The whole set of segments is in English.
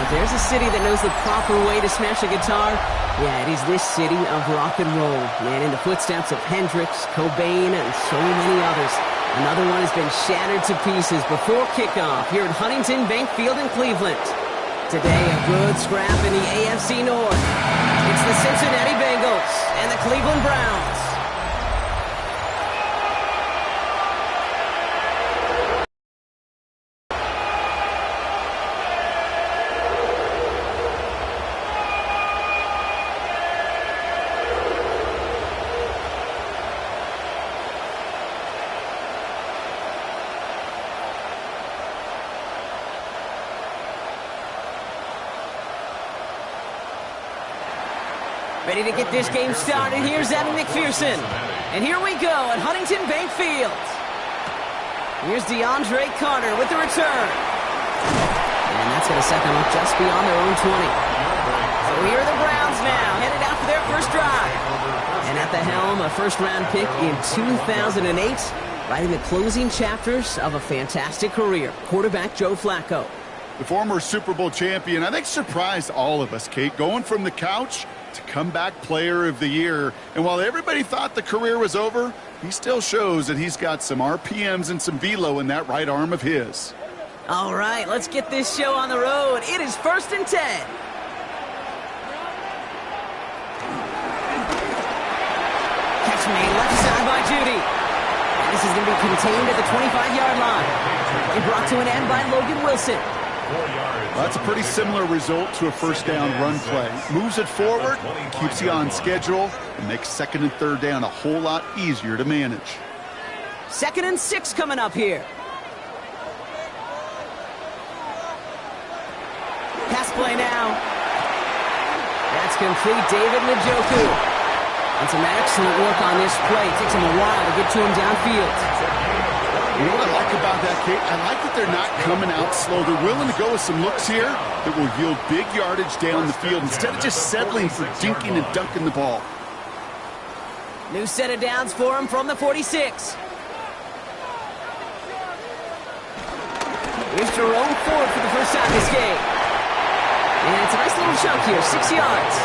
if there's a city that knows the proper way to smash a guitar, yeah, it is this city of rock and roll. And in the footsteps of Hendrix, Cobain, and so many others, another one has been shattered to pieces before kickoff here at Huntington Bank Field in Cleveland. Today, a good scrap in the AFC North. It's the Cincinnati Bengals and the Cleveland Browns. Ready to get this game started. Here's Adam McPherson. And here we go at Huntington Bank Field. Here's DeAndre Carter with the return. And that's going to set them up just beyond their own 20. So here are the Browns now, headed out for their first drive. And at the helm, a first-round pick in 2008, writing the closing chapters of a fantastic career, quarterback Joe Flacco. The former Super Bowl champion, I think, surprised all of us, Kate, going from the couch to comeback player of the year. And while everybody thought the career was over, he still shows that he's got some RPMs and some velo in that right arm of his. All right, let's get this show on the road. It is 1st and 10. Catch made left side by Judy. And this is going to be contained at the 25-yard line. And brought to an end by Logan Wilson. Well, that's a pretty similar result to a first down run play. Moves it forward, keeps you on schedule, and makes 2nd and 3rd down a whole lot easier to manage. 2nd and 6 coming up here. Pass play now. That's complete. David Njoku. And some excellent work on this play. It takes him a while to get to him downfield. You know what I like about that, Kate? I like that they're not coming out slow. They're willing to go with some looks here that will yield big yardage down the field instead of just settling for dinking and dunking the ball. New set of downs for him from the 46. Here's Jerome Ford for the first time this game. And it's a nice little chunk here, 6 yards.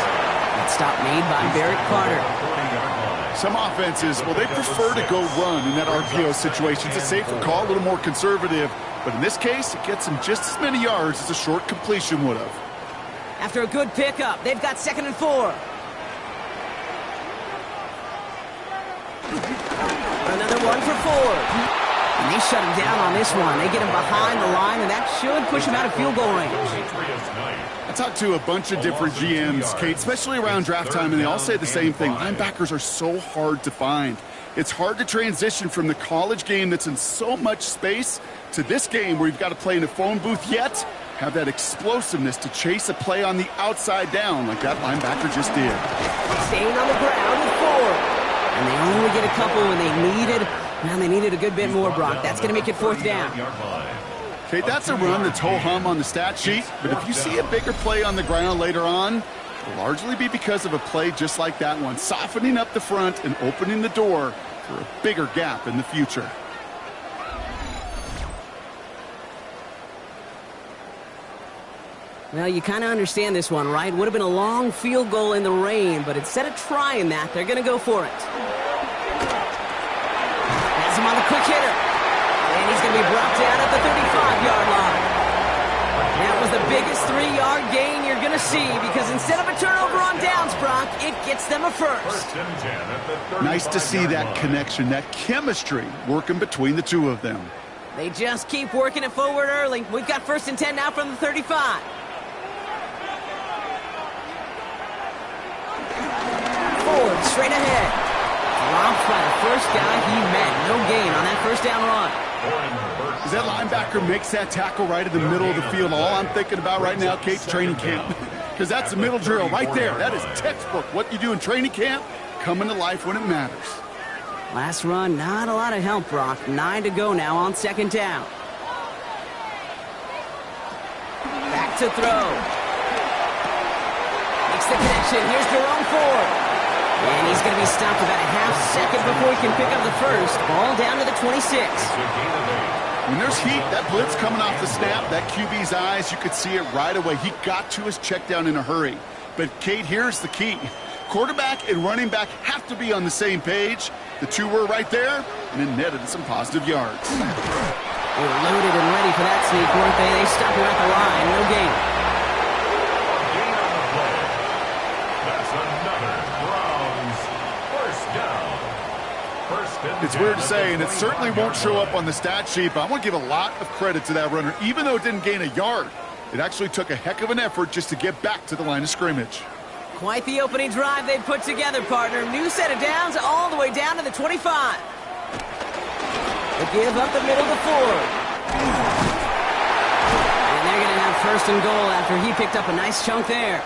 That stop made by Barrett Carter. Some offenses, well, they prefer to go run in that RPO situation. It's a safer call, a little more conservative. But in this case, it gets them just as many yards as a short completion would have. After a good pickup, they've got 2nd and 4. Another one for Ford. And they shut him down on this one. They get him behind the line, and that should push him out of field goal range. I talked to a bunch of different GMs, Kate, especially around draft time, and they all say the same thing. Linebackers are so hard to find. It's hard to transition from the college game that's in so much space to this game where you've got to play in a phone booth, yet have that explosiveness to chase a play on the outside down like that linebacker just did. Staying on the ground with Ford. And they only get a couple when they needed a good bit more, Brock. That's going to make it 4th down. Okay, that's a run that's ho-hum on the stat sheet, but if you see a bigger play on the ground later on, it'll largely be because of a play just like that one, softening up the front and opening the door for a bigger gap in the future. Well, you kind of understand this one, right? Would have been a long field goal in the rain, but instead of trying that, they're going to go for it. Has him on the quick hitter. And he's going to be brought down at the 35-yard line. That was the biggest 3-yard gain you're going to see because instead of a turnover on downs, Brock, it gets them a first. Nice to see that connection, that chemistry working between the two of them. They just keep working it forward early. We've got 1st and 10 now from the 35. Ford straight ahead. Dropped by the first guy he met. No gain on that first down run. As that linebacker makes that tackle right in the middle of the field, all I'm thinking about right now, Kate's training camp. Because that's the middle drill right there. That is textbook. What you do in training camp, coming to life when it matters. Last run, not a lot of help, Brock. 9 to go now on 2nd down. Back to throw. Makes the connection. Here's Jerome Ford. And he's going to be stopped about a half second before he can pick up the first. Ball down to the 26. When there's heat, that blitz coming off the snap, that QB's eyes, you could see it right away. He got to his check down in a hurry. But, Kate, here's the key. Quarterback and running back have to be on the same page. The two were right there, and it netted some positive yards. They were loaded and ready for that sneak, weren't they? They stopped him at the line. No gain. Gain on the play. That's another Browns first down. It's weird to say, and it certainly won't show up on the stat sheet, but I want to give a lot of credit to that runner. Even though it didn't gain a yard, it actually took a heck of an effort just to get back to the line of scrimmage. Quite the opening drive they've put together, partner. New set of downs all the way down to the 25. They give up the middle to Ford. And they're going to have first and goal after he picked up a nice chunk there.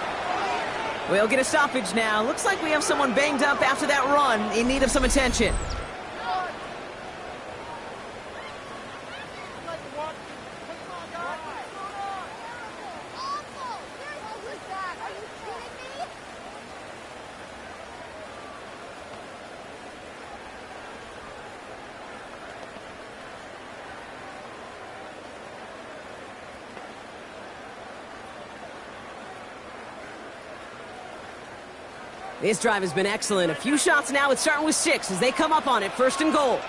We'll get a stoppage now. Looks like we have someone banged up after that run in need of some attention. This drive has been excellent. A few shots now. It's starting with 6 as they come up on it. First and goal.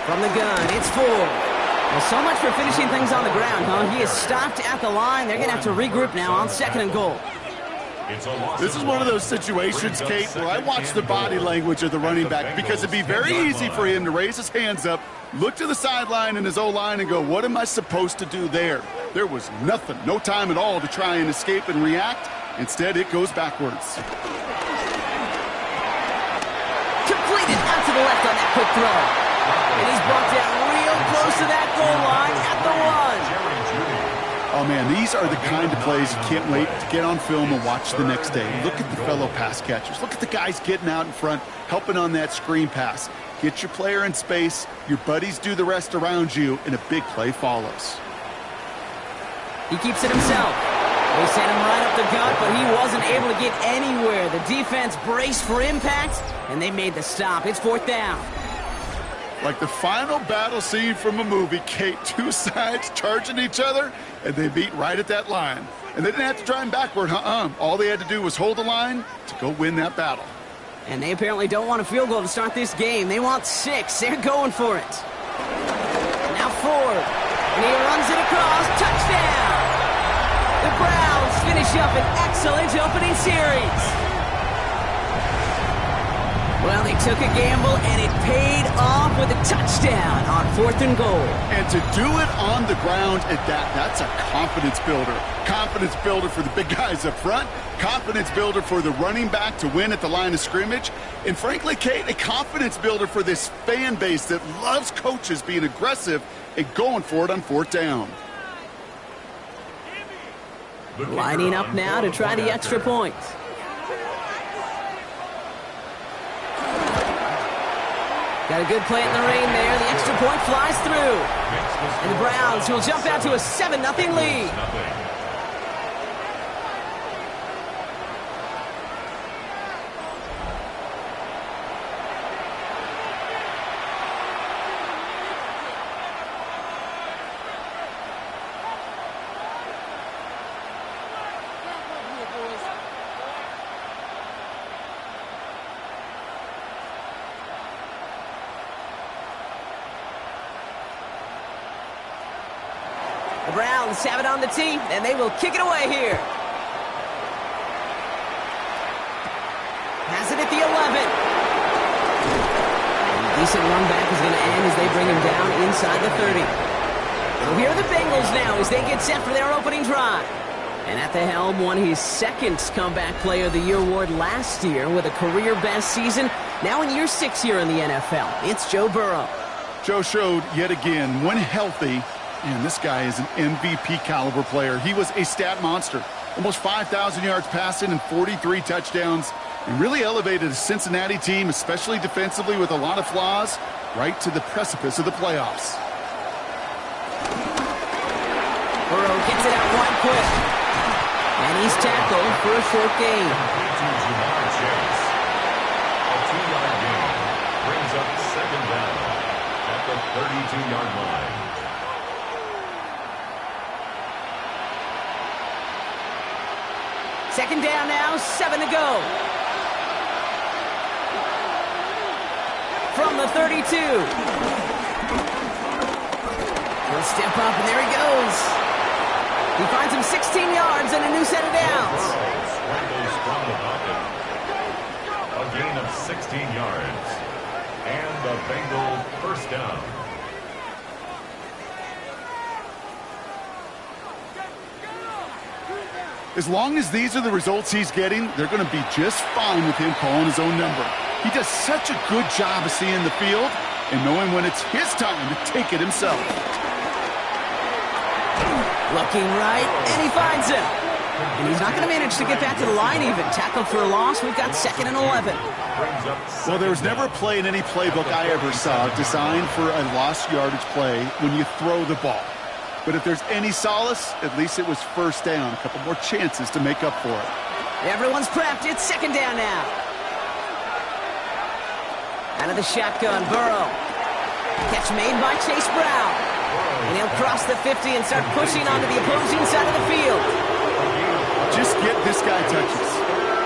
From the gun, it's Ford. Well, so much for finishing things on the ground, huh? He is stopped at the line. They're going to have to regroup now on second and goal. This is one of those situations, Kate, where I watch the body language of the running back because it'd be very easy for him to raise his hands up, look to the sideline in his O-line and go, what am I supposed to do there? There was nothing, no time at all to try and escape and react. Instead, it goes backwards. Completed out to the left on that quick throw. And he's brought down real close to that goal line at the 1. Oh, man, these are the kind of plays you can't wait to get on film and watch the next day. Look at the fellow pass catchers. Look at the guys getting out in front, helping on that screen pass. Get your player in space, your buddies do the rest around you, and a big play follows. He keeps it himself. They sent him right up the gut, but he wasn't able to get anywhere. The defense braced for impact, and they made the stop. It's fourth down. Like the final battle scene from a movie, Kate, two sides charging each other, and they meet right at that line. And they didn't have to drive him backward, All they had to do was hold the line to go win that battle. And they apparently don't want a field goal to start this game. They want 6. They're going for it. Now Ford. And he runs it across. Touchdown! The Browns finish up an excellent opening series. Well, they took a gamble, and it paid off with a touchdown on 4th and goal. And to do it on the ground at that's a confidence builder. Confidence builder for the big guys up front. Confidence builder for the running back to win at the line of scrimmage. And frankly, Kate, a confidence builder for this fan base that loves coaches being aggressive and going for it on 4th down. Lining up now to try the extra point. Got a good play in the rain there. The extra point flies through. And the Browns will jump out to a 7-0 lead. The Browns have it on the tee, and they will kick it away here. Has it at the 11. And a decent run back is going to end as they bring him down inside the 30. So here are the Bengals now as they get set for their opening drive. And at the helm won his 2nd Comeback Player of the Year award last year with a career-best season. Now in year 6 here in the NFL, it's Joe Burrow. Joe showed yet again, when healthy, and this guy is an MVP caliber player. He was a stat monster. Almost 5,000 yards passing and 43 touchdowns. And really elevated a Cincinnati team, especially defensively with a lot of flaws, right to the precipice of the playoffs. Burrow gets it out wide quick. And he's tackled for a short gain. A 2-yard gain brings up 7 to go. From the 32. He'll step up, and there he goes. He finds him 16 yards and a new set of downs. A gain of 16 yards. And the Bengals first down. As long as these are the results he's getting, they're going to be just fine with him calling his own number. He does such a good job of seeing the field and knowing when it's his time to take it himself. Looking right, and he finds him. And he's not going to manage to get back to the line even. Tackled for a loss. We've got 2nd and 11. Well, there was never a play in any playbook I ever saw designed for a lost yardage play when you throw the ball. But if there's any solace, at least it was first down. A couple more chances to make up for it. Everyone's prepped. It's 2nd down now. Out of the shotgun, Burrow. Catch made by Chase Brown. And he'll cross the 50 and start pushing onto the opposing side of the field. Just get this guy touches.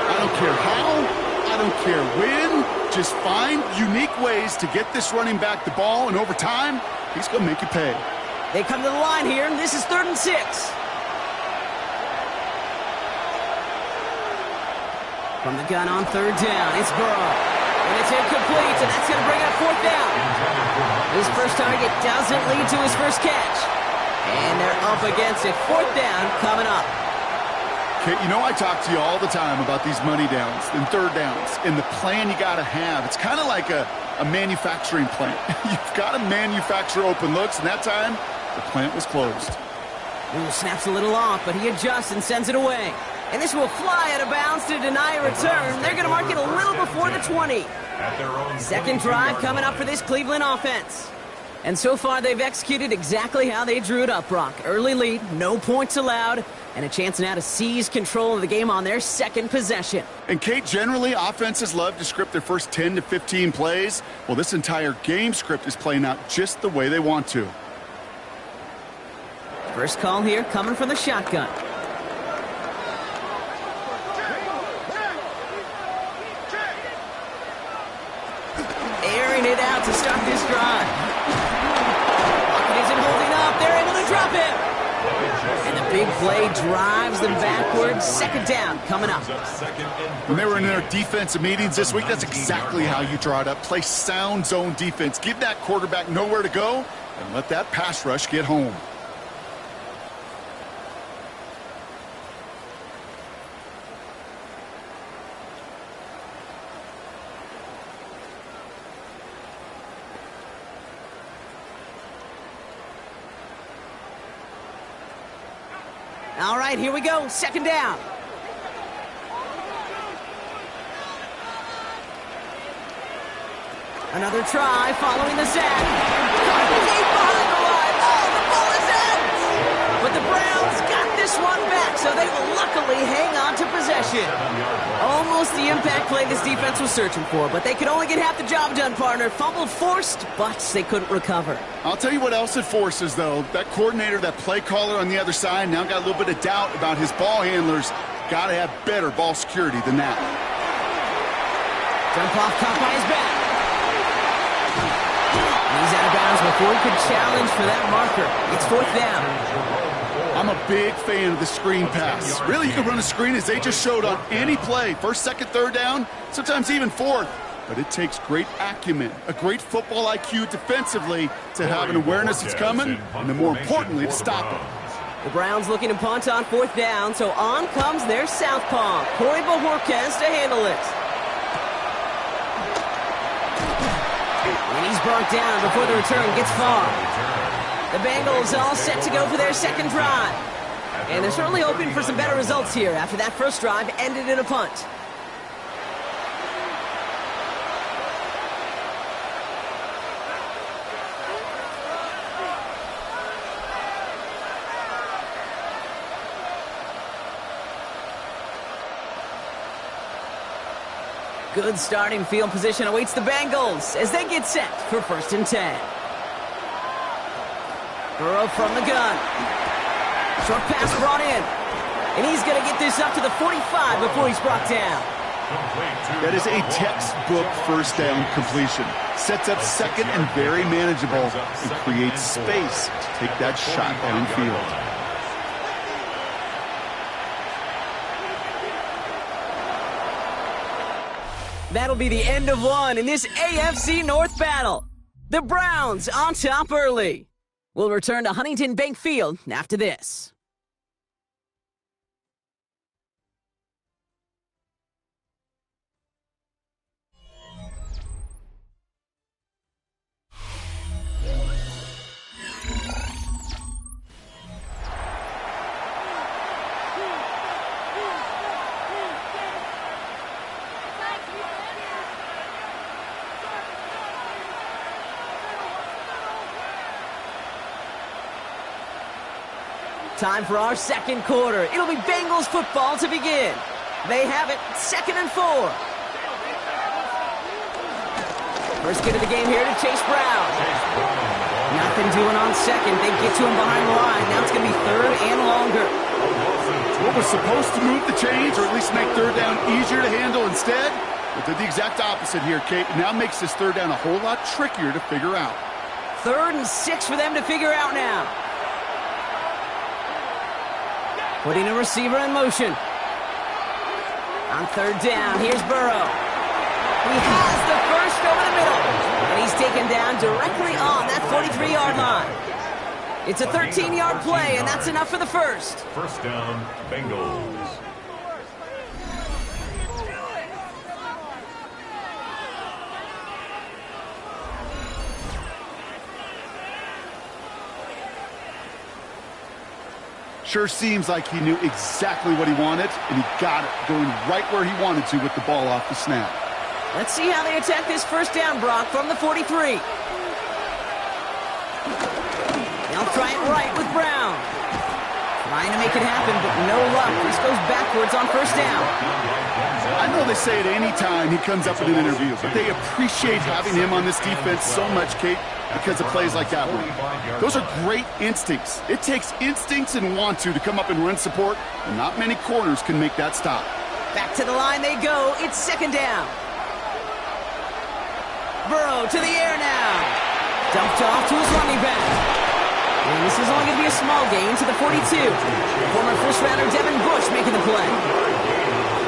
I don't care how. I don't care when. Just find unique ways to get this running back the ball, and over time, he's going to make you pay. They come to the line here, and this is 3rd and 6. From the gun on 3rd down, it's Burrow. And it's incomplete, and that's going to bring up 4th down. His first target doesn't lead to his first catch. And they're up against it. 4th down coming up. Okay, you know I talk to you all the time about these money downs and 3rd downs and the plan you got to have. It's kind of like a manufacturing plant. You've got to manufacture open looks, and that time, the plant was closed. Ooh, snaps a little off, but he adjusts and sends it away. And this will fly out of bounds to deny a return. They're going to mark it a little before the 20. 2nd drive coming up for this Cleveland offense. And so far, they've executed exactly how they drew it up, Brock. Early lead, no points allowed, and a chance now to seize control of the game on their 2nd possession. And, Kate, generally, offenses love to script their first 10 to 15 plays. Well, this entire game script is playing out just the way they want to. First call here coming from the shotgun. Airing it out to start this drive. Pocket isn't holding up. They're able to drop him. And the big play drives them backwards. 2nd down coming up. When they were in their defensive meetings this week, that's exactly how you draw it up. Play sound zone defense. Give that quarterback nowhere to go and let that pass rush get home. All right, here we go. 2nd down. Another try following the sack. Deep behind the line. Oh, the ball is out. But the Browns got this one back, so they will luckily hang on to possession. Almost the impact play this defense was searching for, but they could only get half the job done, partner. Fumbled forced, but they couldn't recover. I'll tell you what else it forces, though. That coordinator, that play caller on the other side, now got a little bit of doubt about his ball handlers. Got to have better ball security than that. Jump off caught by his back. He's out of bounds before he could challenge for that marker. It's 4th down. I'm a big fan of the screen pass. Really, you can run a screen as they just showed on any play. 1st, 2nd, 3rd down, sometimes even 4th. But it takes great acumen, a great football IQ defensively to have an awareness it's coming, and then more importantly, to stop it. The Browns looking to punt on 4th down, so on comes their southpaw, Corey Bojorquez, to handle it. And he's brought down before the return gets far. The Bengals all set to go for their 2nd drive. And they're certainly hoping for some better results here after that first drive ended in a punt. Good starting field position awaits the Bengals as they get set for 1st and 10. Burrow from the gun. Short pass brought in. And he's going to get this up to the 45 before he's brought down. That is a textbook first down completion. Sets up second and very manageable and creates space to take that shot downfield. That'll be the end of one in this AFC North battle. The Browns on top early. We'll return to Huntington Bank Field after this. Time for our second quarter. It'll be Bengals football to begin. They have it, 2nd and 4. First get of the game here to Chase Brown. Nothing doing on second. They get to him behind the line. Now it's going to be 3rd and longer. What was supposed to move the chains, or at least make 3rd down easier to handle instead, it did the exact opposite here, Kate. It now makes this 3rd down a whole lot trickier to figure out. 3rd and 6 for them to figure out now. Putting a receiver in motion. On 3rd down, here's Burrow. He has the first over the middle. And he's taken down directly on that 43-yard line. It's a 13-yard play, and that's enough for the first. First down, Bengals. Sure seems like he knew exactly what he wanted, and he got it, going right where he wanted to with the ball off the snap. Let's see how they attack this first down, Brock, from the 43. They'll try it right with Brown. Trying to make it happen, but no luck. This goes backwards on first down. I know they say it any time he comes up in an interview, but they appreciate having him on this defense so much, Kate, because of plays like that one. Those are great instincts. It takes instincts and want to come up and run support, and not many corners can make that stop. Back to the line they go. It's 2nd down. Burrow to the air now. Dumped off to his running back. And this is only going to be a small gain to the 42. Former first-rounder Devin Bush making the play.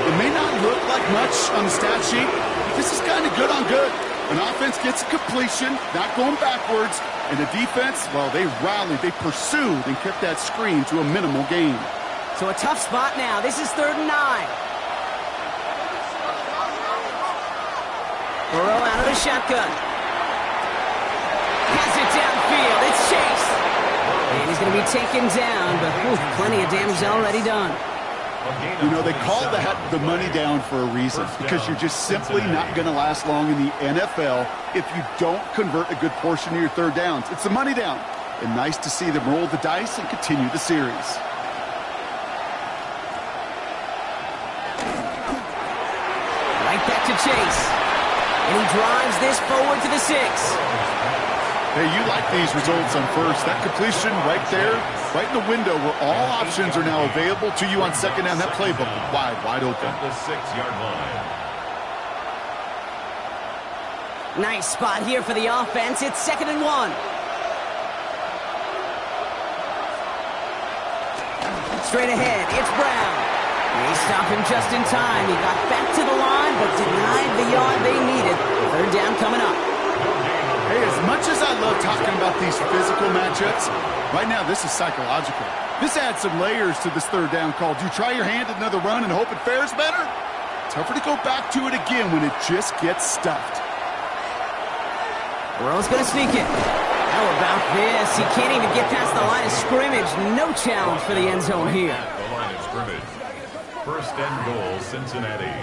It may not look like much on the stat sheet, but this is kind of good on good. An offense gets a completion, not going backwards, and the defense, well, they rallied, they pursued, and kept that screen to a minimal gain. So a tough spot now. This is 3rd and 9. Burrow out of the shotgun. Has it downfield. It's Chase. And he's going to be taken down, but plenty of damage already done. You know, they call that the money down for a reason, because you're just simply not going to last long in the NFL if you don't convert a good portion of your 3rd downs. It's the money down. And nice to see them roll the dice and continue the series. Right back to Chase. And he drives this forward to the 6. Hey, you like these results on first. That completion right there, right in the window where all options are now available to you on 2nd down. That playbook wide open. At the 6-yard line. Nice spot here for the offense. It's 2nd and 1. Straight ahead, it's Brown. They stop him just in time. He got back to the line, but denied the yard they needed. 3rd down coming up. Hey, as much as I love talking about these physical matchups, right now this is psychological. This adds some layers to this 3rd down call. Do you try your hand at another run and hope it fares better? Tougher to go back to it again when it just gets stuffed. Burrow's going to sneak it. How about this? He can't even get past the line of scrimmage. No challenge for the end zone here. The line of scrimmage. 1st and goal, Cincinnati.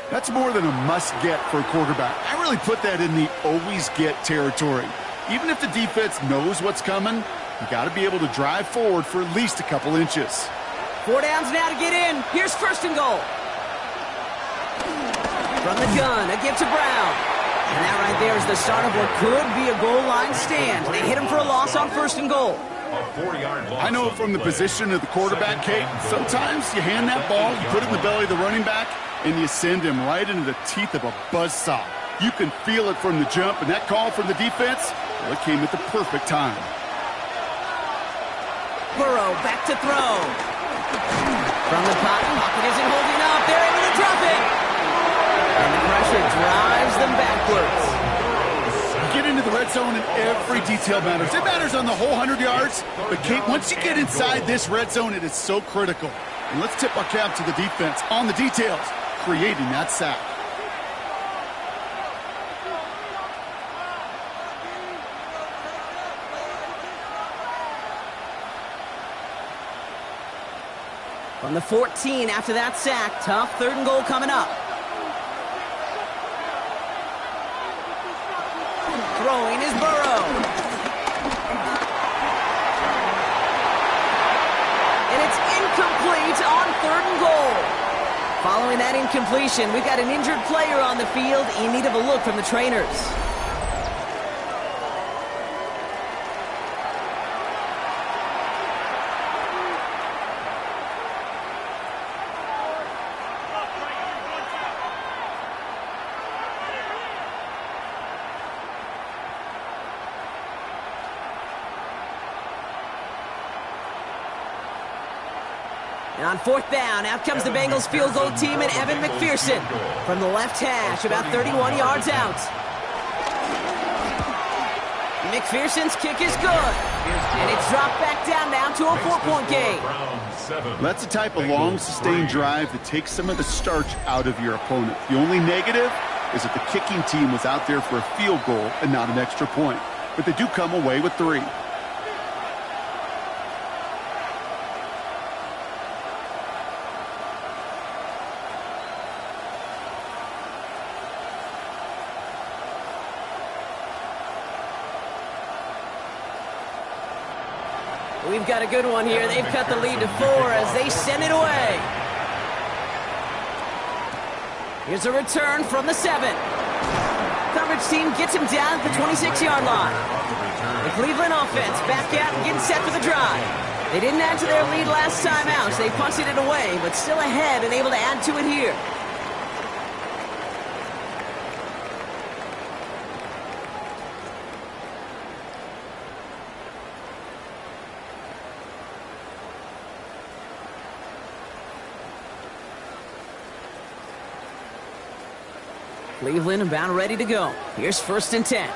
That's more than a must-get for a quarterback. I really put that in the always-get territory. Even if the defense knows what's coming, you got to be able to drive forward for at least a couple inches. 4 downs now to get in. Here's 1st and goal. From the gun, a give to Brown. And that right there is the start of what could be a goal line stand. They hit him for a loss on 1st and goal. A 40-yard loss. I know from the position of the quarterback, Kate, sometimes you hand that ball, you put it in the belly of the running back, and you send him right into the teeth of a buzzsaw. You can feel it from the jump, and that call from the defense, well, it came at the perfect time. Burrow back to throw. From the pocket isn't holding up. They're able to drop it. And the pressure drives them backwards. Get into the red zone and every detail matters. It matters on the whole 100 yards. But, Kate, once you get inside this red zone, it is so critical. And let's tip our cap to the defense on the details, creating that sack. From the 14 after that sack, tough 3rd and goal coming up. Throwing is Burrow. And it's incomplete on 3rd and goal. Following that incompletion, we've got an injured player on the field in need of a look from the trainers. And on 4th down, out comes the Bengals field goal team and Evan McPherson from the left hash, about 31 yards out. McPherson's kick is good. And it's dropped back down now to a 4-point game. That's the type of long, sustained drive that takes some of the starch out of your opponent. The only negative is that the kicking team was out there for a field goal and not an extra point. But they do come away with 3. We've got a good one here. They've cut the lead to 4 as they send it away. Here's a return from the 7. Coverage team gets him down at the 26-yard line. The Cleveland offense back out and getting set for the drive. They didn't add to their lead last time out, so they punted it away, but still ahead and able to add to it here. Cleveland about ready to go. Here's 1st and 10.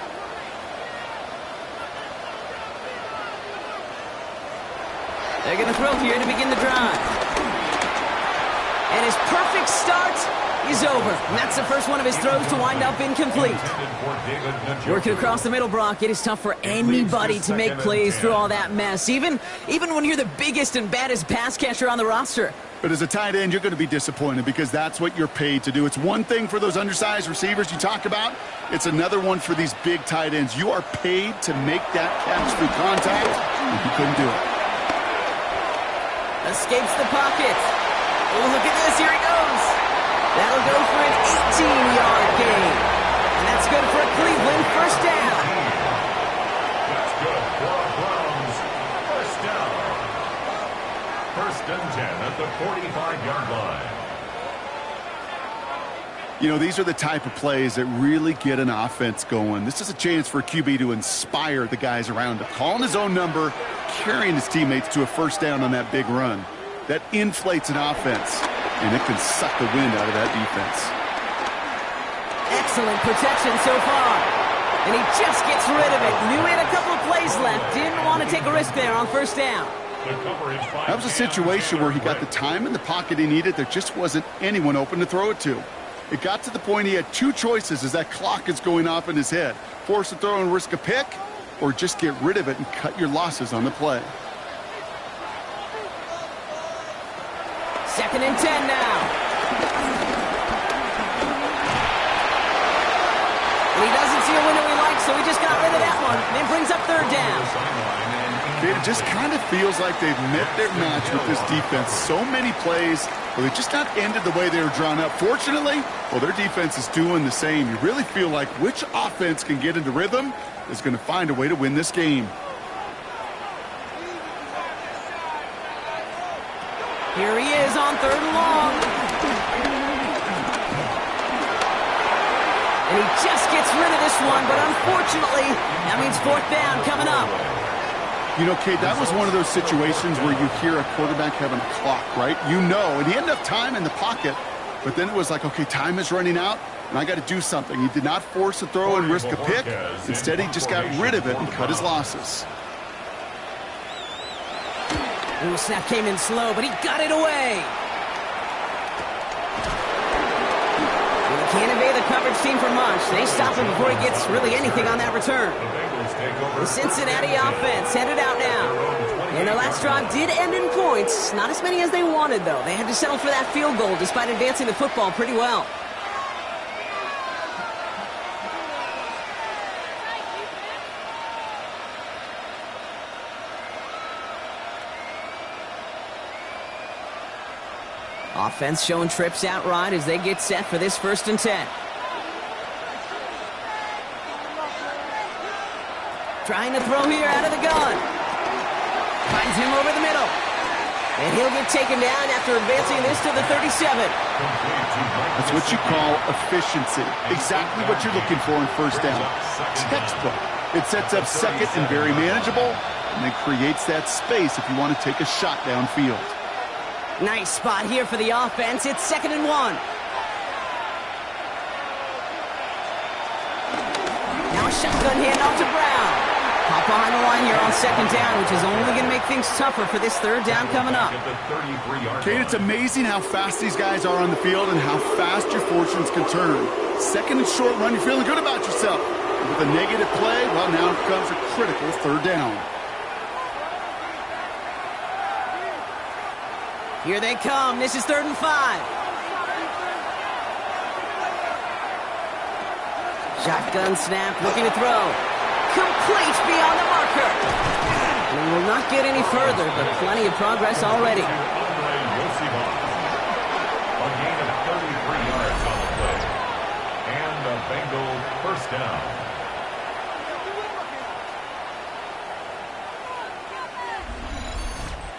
They're going to throw here to begin the drive. And his perfect start is over. And that's the first one of his throws to wind up incomplete. Working across the middle, Brock, it is tough for anybody to make plays through all that mess, even when you're the biggest and baddest pass catcher on the roster. But as a tight end, you're going to be disappointed because that's what you're paid to do. It's one thing for those undersized receivers you talk about. It's another one for these big tight ends. You are paid to make that catch through contact, and you couldn't do it. Escapes the pocket. Oh, look at this. Here he goes. That'll go for an 18-yard gain. And that's good for a Cleveland 1st down. That's good for a Browns 1st down. 1st and 10 at the 45-yard line. You know, these are the type of plays that really get an offense going. This is a chance for a QB to inspire the guys around him. Calling his own number, carrying his teammates to a 1st down on that big run. That inflates an offense, and it can suck the wind out of that defense. Excellent protection so far. And he just gets rid of it. Knew he had a couple of plays left. Didn't want to take a risk there on 1st down. That was a situation where he got the time in the pocket he needed. There just wasn't anyone open to throw it to. It got to the point he had 2 choices as that clock is going off in his head. Force a throw and risk a pick, or just get rid of it and cut your losses on the play. 2nd and 10 now. And he doesn't see a window he likes, so he just got rid of that one. And it brings up 3rd down. It just kind of feels like they've met their match with this defense. So many plays where they just not ended the way they were drawn up. Fortunately, well, their defense is doing the same. You really feel like which offense can get into rhythm is going to find a way to win this game. Here he is on 3rd and long. And he just gets rid of this one, but unfortunately, that means 4th down coming up. You know, Kate, that was one of those situations where you hear a quarterback having a clock, right? You know, and he had enough time in the pocket, but then it was like, okay, time is running out, and I got to do something. He did not force a throw and risk a pick. Instead, he just got rid of it and cut his losses. Ooh, snap came in slow, but he got it away. Well, he can't evade the coverage team for much. They stop him before he gets really anything on that return. The Cincinnati offense headed out now. And their last drive did end in points. Not as many as they wanted, though. They had to settle for that field goal despite advancing the football pretty well. Offense showing trips out right as they get set for this 1st and 10. Trying to throw here out of the gun. Finds him over the middle. And he'll get taken down after advancing this to the 37. That's what you call efficiency. Exactly what you're looking for in 1st down. Textbook. It sets up 2nd and very manageable, and then creates that space if you want to take a shot downfield. Nice spot here for the offense. It's 2nd and 1. Now a shotgun handoff to Brown. Hop behind the line here on 2nd down, which is only going to make things tougher for this 3rd down coming up. Kate, it's amazing how fast these guys are on the field and how fast your fortunes can turn. 2nd and short run, you're feeling good about yourself. And with a negative play, well, now it becomes a critical 3rd down. Here they come. This is 3rd and 5. Shotgun snap, looking to throw. Complete beyond the marker. And he will not get any further, but plenty of progress already. A gain of 33 yards on the play. And a Bengal 1st down.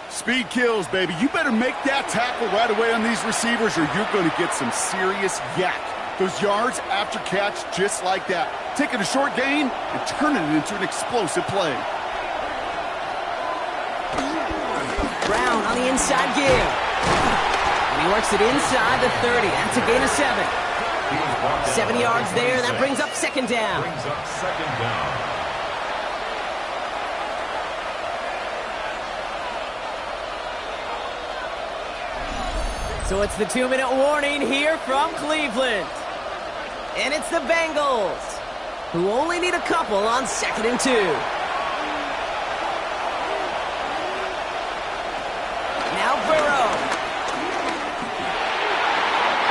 Speed kills, baby. You better make that tackle right away on these receivers or you're going to get some serious yak. Those yards after catch just like that. Taking a short gain and turning it into an explosive play. Brown on the inside give. And he works it inside the 30. That's a gain of 7. 7 yards there. That brings up 2nd down. Brings up 2nd down. So it's the 2-minute warning here from Cleveland. And it's the Bengals, who only need a couple on 2nd and 2. Now Burrow.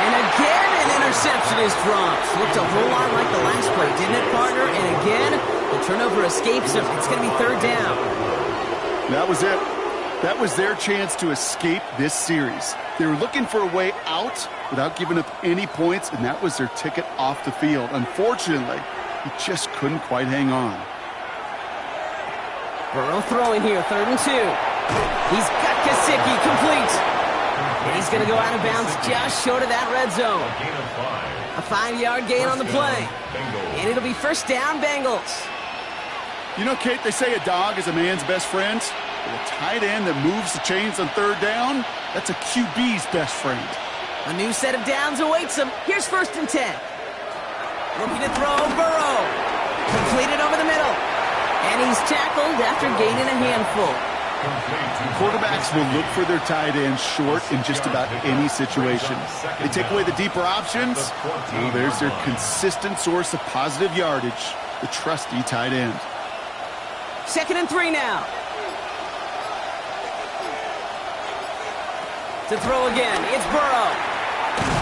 And again, an interception is dropped. Looked a whole lot like the last play, didn't it, partner? And again, the turnover escapes him. It's going to be 3rd down. That was it. That was their chance to escape this series. They were looking for a way out without giving up any points, and that was their ticket off the field. Unfortunately, he just couldn't quite hang on. Burrow throwing here, 3rd and 2. He's got Gesicki complete. And he's going to go out of bounds just short of that red zone. A 5-yard gain on the play. And it'll be 1st down, Bengals. You know, Kate, they say a dog is a man's best friend. But a tight end that moves the chains on 3rd down, that's a QB's best friend. A new set of downs awaits him. Here's 1st and 10. Looking to throw, Burrow. Completed over the middle. And he's tackled after gaining a handful. Quarterbacks will look for their tight ends short in just about any situation. They take away the deeper options. Well, there's their consistent source of positive yardage, the trusty tight end. 2nd and 3 now. To throw again, it's Burrow.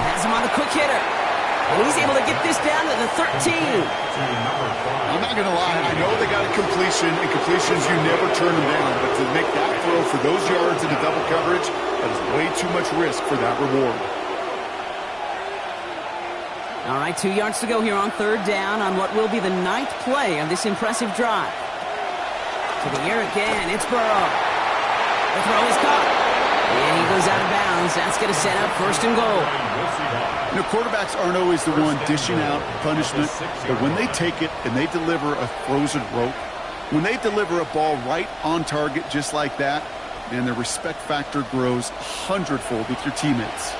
Has him on the quick hitter. And he's able to get this down to the 13. I'm not going to lie. I know they got a completion, and completions, you never turn them down. But to make that throw for those yards into double coverage, that is way too much risk for that reward. All right, 2 yards to go here on 3rd down on what will be the 9th play of this impressive drive. To the air again, it's Burrow. The throw is caught. And he goes out of bounds. That's going to set up first and goal. You know, quarterbacks aren't always the one dishing out punishment, but when they take it and they deliver a frozen rope, when they deliver a ball right on target just like that, and their respect factor grows 100-fold with your teammates.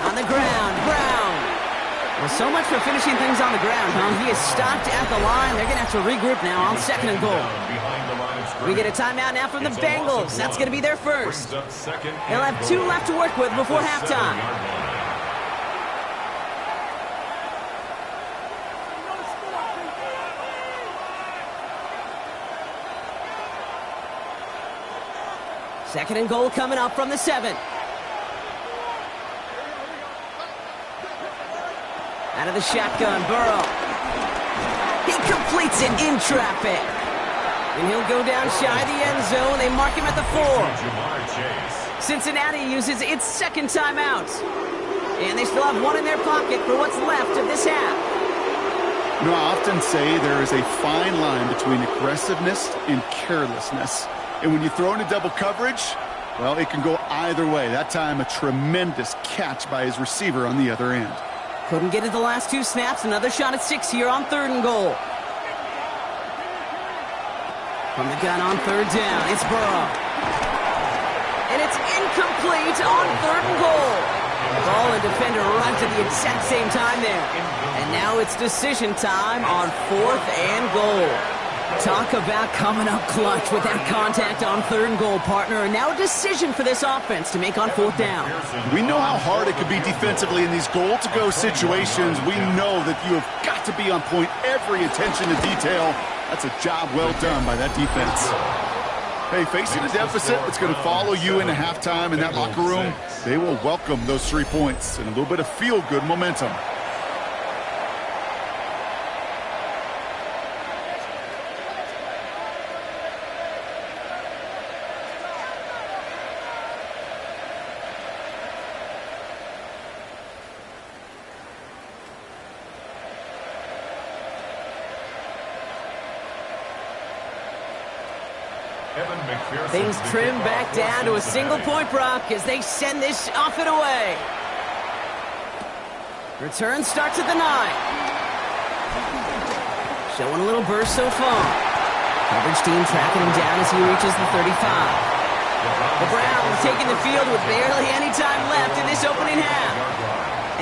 On the ground, Brown. Well, so much for finishing things on the ground, huh? He is stopped at the line. They're going to have to regroup now on second and goal. We get a timeout now from the Bengals. That's going to be their first. They'll have 2 left to work with before halftime. Second and goal coming up from the 7. Out of the shotgun, Burrow. He completes it in traffic. And he'll go down shy of the end zone. They mark him at the 4. Cincinnati uses its second timeout. And they still have 1 in their pocket for what's left of this half. You know, I often say there is a fine line between aggressiveness and carelessness. And when you throw into double coverage, well, it can go either way. That time, a tremendous catch by his receiver on the other end. Couldn't get it the last 2 snaps. Another shot at 6 here on third and goal. From the gun on third down, it's Burrow. And it's incomplete on third and goal. Ball and defender runs at the exact same time there. And now it's decision time on 4th and goal. Talk about coming up clutch with that contact on third and goal, partner. And now a decision for this offense to make on 4th down. We know how hard it could be defensively in these goal-to-go situations. We know that you have got to be on point, every attention to detail. That's a job well done by that defense. Hey, facing a deficit that's going to follow you into halftime in that locker room, they will welcome those 3 points and a little bit of feel-good momentum. Things trim back down to a single-point Brock as they send this off and away. Return starts at the 9. Showing a little burst so far. Coverage team tracking him down as he reaches the 35. The Browns taking the field with barely any time left in this opening half.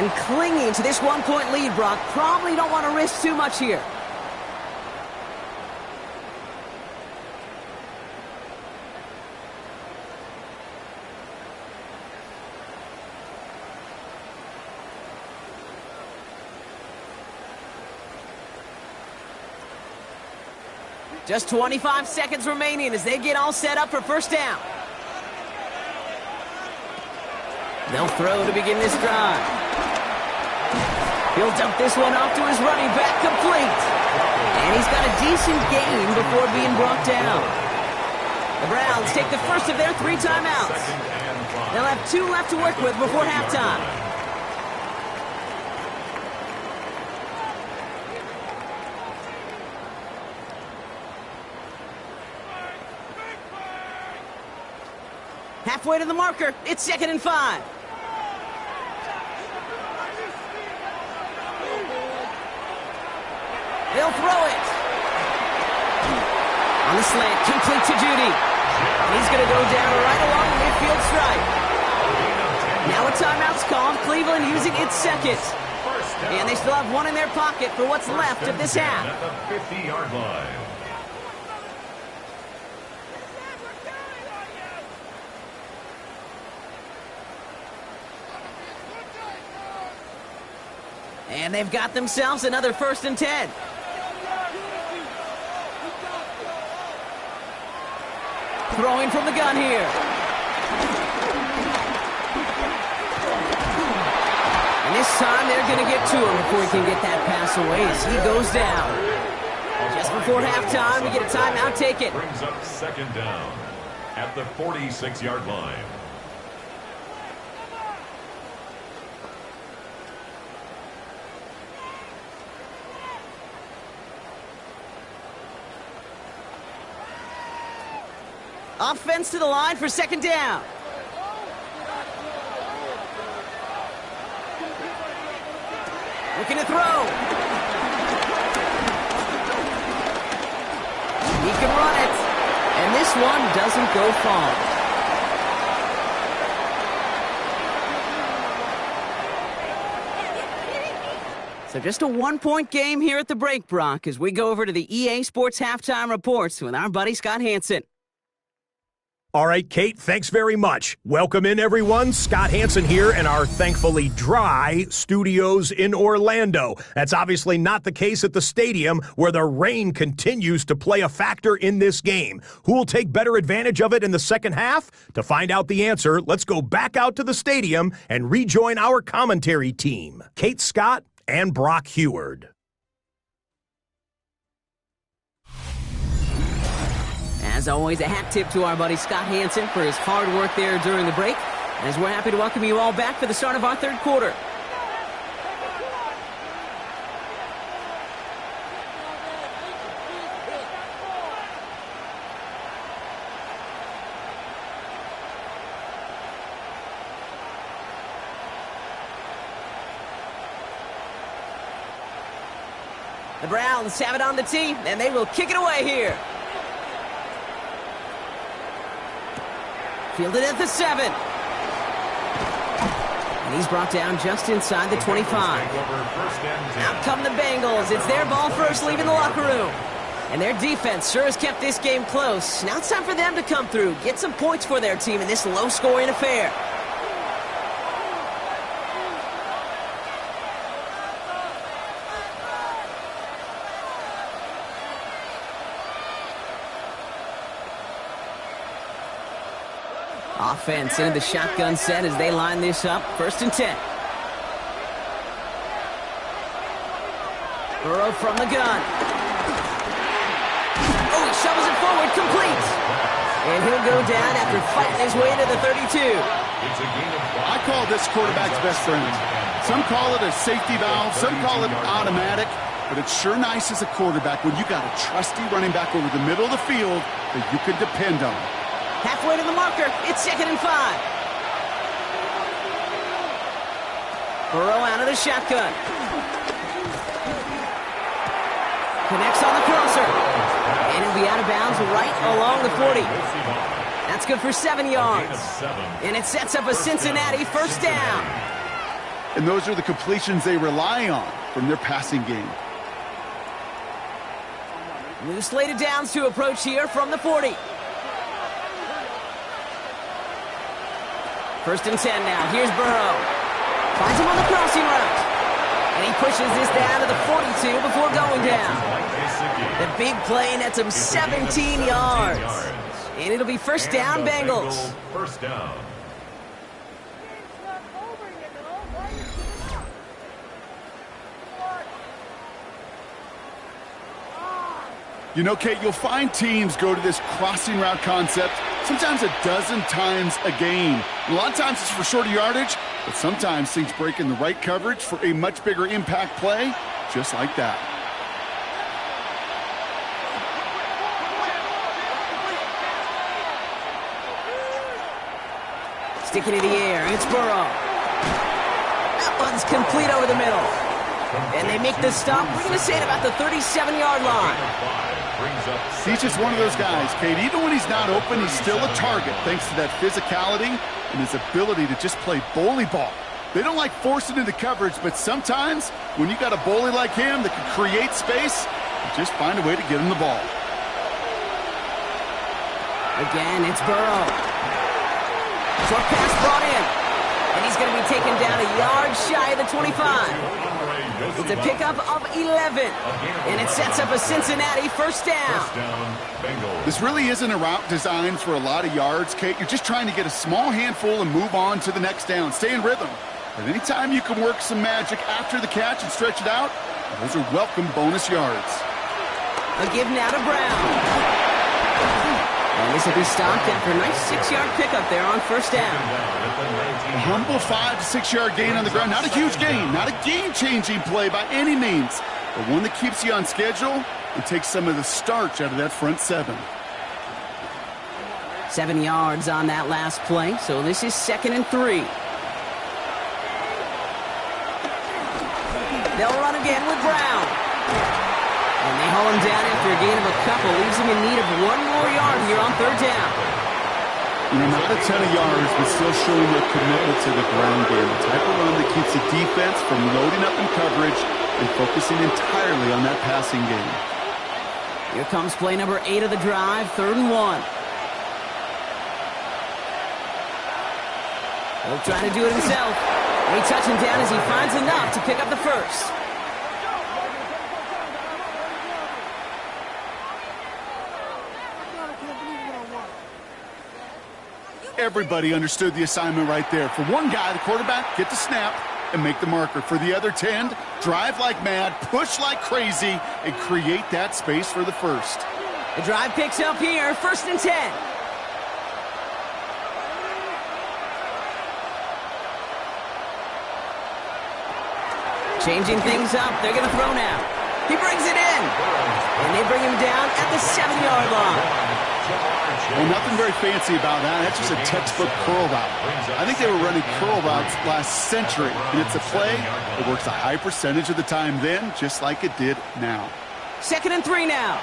And clinging to this 1-point lead, Brock. Probably don't want to risk too much here. Just 25 seconds remaining as they get all set up for first down. They'll throw to begin this drive. He'll dump this one off to his running back, complete. And he's got a decent gain before being brought down. The Browns take the first of their 3 timeouts. They'll have 2 left to work with before halftime. Halfway to the marker, it's 2nd and 5. They'll throw it. On the slant, complete to Judy. He's going to go down right along the midfield stripe. Now a timeout's called, Cleveland using its second. And they still have 1 in their pocket for what's left of this half. At the 50-yard line. And they've got themselves another 1st and 10. Throwing from the gun here. And this time they're going to get to him before he can get that pass away as he goes down. Just before halftime, we get a timeout taken. Brings up 2nd down at the 46-yard line. Offense to the line for second down. Looking to throw. He can run it. And this one doesn't go far. So just a one-point game here at the break, Brock, as we go over to the EA Sports Halftime Reports with our buddy Scott Hansen. All right, Kate, thanks very much. Welcome in, everyone. Scott Hansen here in our thankfully dry studios in Orlando. That's obviously not the case at the stadium, where the rain continues to play a factor in this game. Who will take better advantage of it in the second half? To find out the answer, let's go back out to the stadium and rejoin our commentary team, Kate Scott and Brock Heward. As always, a hat tip to our buddy Scott Hansen for his hard work there during the break, as we're happy to welcome you all back for the start of our third quarter. The Browns have it on the tee, and they will kick it away here. Fielded at the 7. And he's brought down just inside the 25. Out come the Bengals. It's their ball first, leaving the locker room. And their defense sure has kept this game close. Now it's time for them to come through, get some points for their team in this low-scoring affair. Offense into the shotgun set as they line this up. 1st and 10. Burrow from the gun. Oh, he shovels it forward, complete. And he'll go down after fighting his way to the 32. I call this quarterback's best friend. Some call it a safety valve, some call it automatic, but it's sure nice as a quarterback when you got a trusty running back over the middle of the field that you can depend on. Halfway to the marker, it's 2nd and 5. Burrow out of the shotgun. Connects on the crosser. And he'll be out of bounds right along the 40. That's good for 7 yards. And it sets up a Cincinnati 1st down. And those are the completions they rely on from their passing game. New slated downs to approach here from the 40. 1st and 10 now. Here's Burrow. Finds him on the crossing route. And he pushes this down to the 42 before going down. The big play nets him 17 yards. And it'll be 1st down, Bengals. 1st down. You know, Kate, you'll find teams go to this crossing route concept sometimes a dozen times a game. A lot of times it's for shorter yardage, but sometimes things break in the right coverage for a much bigger impact play, just like that. Sticking in the air, it's Burrow. That one's complete over the middle. And they make the stop. We're going to say it about the 37-yard line. He's just one of those guys, Kate. Even when he's not open, he's still a target thanks to that physicality and his ability to just play bully ball. They don't like forcing into coverage, but sometimes when you got a bully like him that can create space, you just find a way to get him the ball. Again, it's Burrow. Short pass brought in. And he's going to be taken down a yard shy of the 25. It's a pickup of 11. And it sets up a Cincinnati 1st down. This really isn't a route designed for a lot of yards, Kate. You're just trying to get a small handful and move on to the next down. Stay in rhythm. But anytime you can work some magic after the catch and stretch it out, those are welcome bonus yards. A give now to Brown. And this will be stopped after a nice 6-yard pickup there on 1st down. A humble 5 to 6 yard gain on the ground. Not a huge gain, not a game-changing play by any means, but one that keeps you on schedule and takes some of the starch out of that front 7. 7 yards on that last play, so this is 2nd and 3. They'll run again with Brown. And they haul him down after a gain of a couple. Leaves him in need of 1 more yard here on 3rd down. You know, not a ton of yards, but still showing their commitment to the ground game. The type of run that keeps the defense from loading up in coverage and focusing entirely on that passing game. Here comes play number 8 of the drive, 3rd and 1. He'll try to do it himself. They touch him down as he finds enough to pick up the first. Everybody understood the assignment right there. For one guy, the quarterback, get the snap and make the marker. For the other 10, drive like mad, push like crazy, and create that space for the first. The drive picks up here, 1st and 10. Changing things up, they're going to throw now. He brings it in. And they bring him down at the 7-yard line. Well, nothing very fancy about that. That's just a textbook curl route. I think they were running curl routes last century, and it's a play that works a high percentage of the time then, just like it did now. 2nd and 3 now.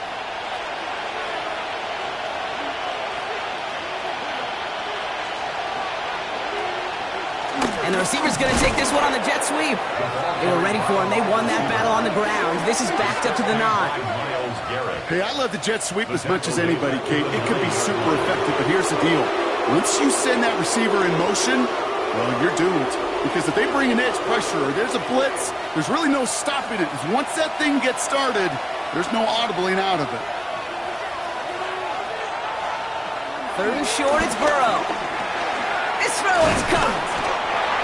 And the receiver's going to take this one on the jet sweep. They were ready for him. They won that battle on the ground. This is backed up to the 9. Hey, I love the jet sweep as much as anybody, Kate. It can be super effective, but here's the deal. Once you send that receiver in motion, well, you're doomed. Because if they bring an edge pressure or there's a blitz, there's really no stopping it. Once that thing gets started, there's no audibling out of it. 3rd and short, it's Burrow. This throw is caught.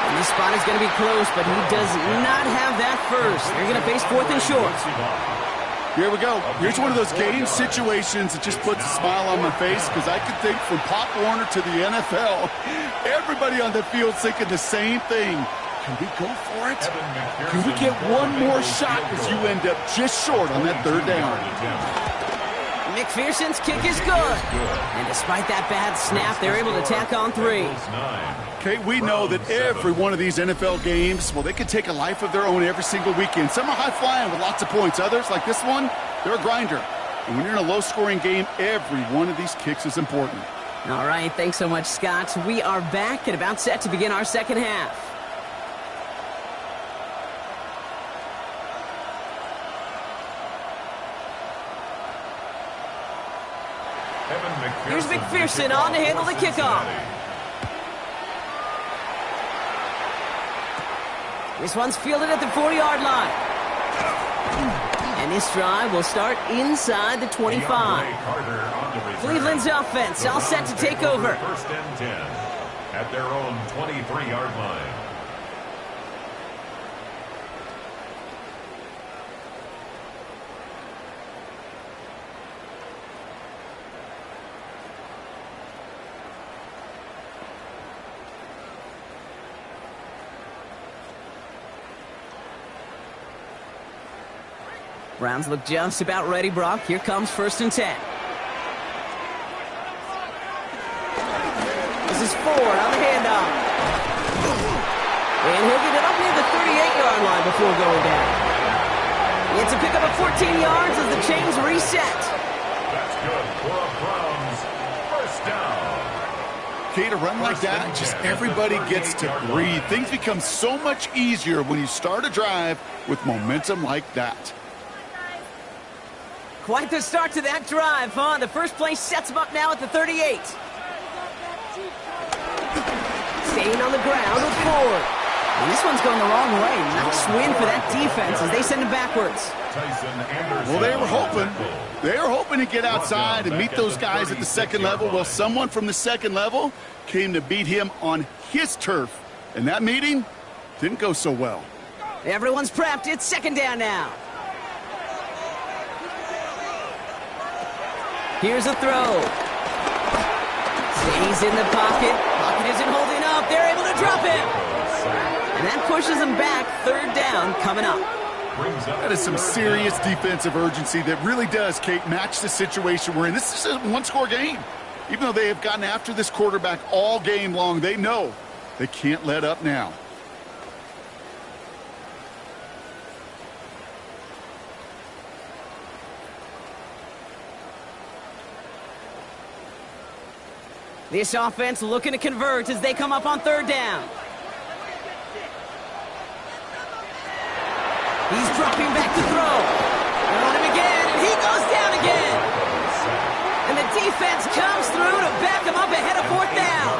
And this spot is going to be close, but he does not have that first. They're going to face 4th and short. Here we go. Here's one of those game situations that just puts a smile on my face because I can think from Pop Warner to the NFL, everybody on the field thinking the same thing. Can we go for it? Can we get one more shot as you end up just short on that 3rd down? McPherson's kick is good. And despite that bad snap, they're able to tack on 3. Kate, we know that every one of these NFL games, well, they can take a life of their own every single weekend. Some are high-flying with lots of points. Others, like this one, they're a grinder. And when you're in a low-scoring game, every one of these kicks is important. All right, thanks so much, Scott. We are back and about set to begin our 2nd half. Here's McPherson on to handle the kickoff. This one's fielded at the 4-yard line. And this drive will start inside the 25. Cleveland's offense all set to take over. 1st and 10 at their own 23-yard line. Browns look just about ready, Brock. Here comes 1st and 10. This is Ford on the handoff. And he'll get it up near the 38-yard line before going down. It's a pickup of 14 yards as the chains reset. That's good for a Browns 1st down. Kate, a run like that, just everybody gets to breathe. Things become so much easier when you start a drive with momentum like that. Quite the start to that drive, huh? The first play sets him up now at the 38. Staying on the ground with Ford. And this one's going the wrong way. Nice win for that defense as they send him backwards. Well, they were hoping. They were hoping to get outside and meet those guys at the 2nd level. Well, someone from the 2nd level came to beat him on his turf. And that meeting didn't go so well. Everyone's prepped. It's 2nd down now. Here's a throw. Stays in the pocket. Pocket isn't holding up. They're able to drop him. And that pushes them back. 3rd down coming up. That is some serious defensive urgency that really does, Kate, match the situation we're in. This is a one-score game. Even though they have gotten after this quarterback all game long, they know they can't let up now. This offense looking to convert as they come up on third down. He's dropping back to throw. They're on him again, and he goes down again. And the defense comes through to back him up ahead of fourth down.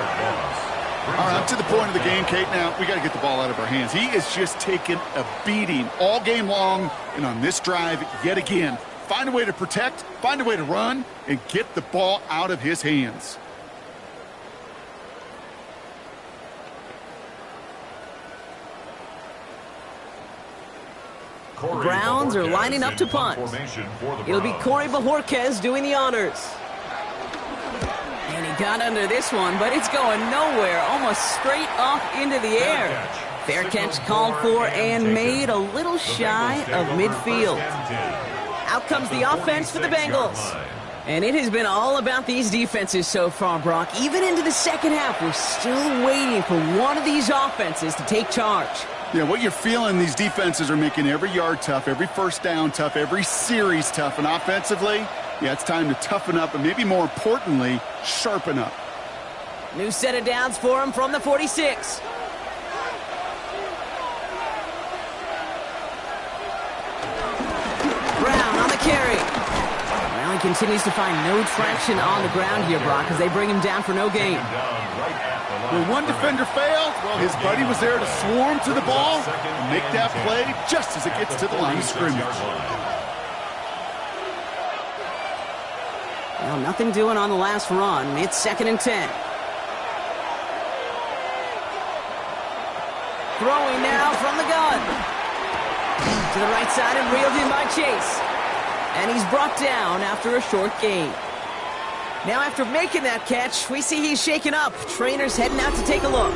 All right, up to the point of the game, Kate. Now, we got to get the ball out of our hands. He is just taking a beating all game long, and on this drive, yet again. Find a way to protect, find a way to run, and get the ball out of his hands. The Browns are lining up to punt. It'll be Corey Bajorquez doing the honors. And he got under this one, but it's going nowhere, almost straight off into the air. Fair catch called for and made a little shy of midfield. Out comes the offense for the Bengals. And it has been all about these defenses so far, Brock. Even into the second half, we're still waiting for one of these offenses to take charge. Yeah, what you're feeling, these defenses are making every yard tough, every first down tough, every series tough. And offensively, yeah, it's time to toughen up and maybe more importantly, sharpen up. New set of downs for him from the 46. Brown on the carry. Well, he continues to find no traction on the ground here, Brock, as they bring him down for no gain. When one defender failed, well, his buddy was there to swarm to the ball and make that play just as it gets to the line of scrimmage. Well, nothing doing on the last run. It's 2nd and 10. Throwing now from the gun. To the right side and reeled in by Chase. And he's brought down after a short gain. Now after making that catch, we see he's shaken up. Trainer's heading out to take a look.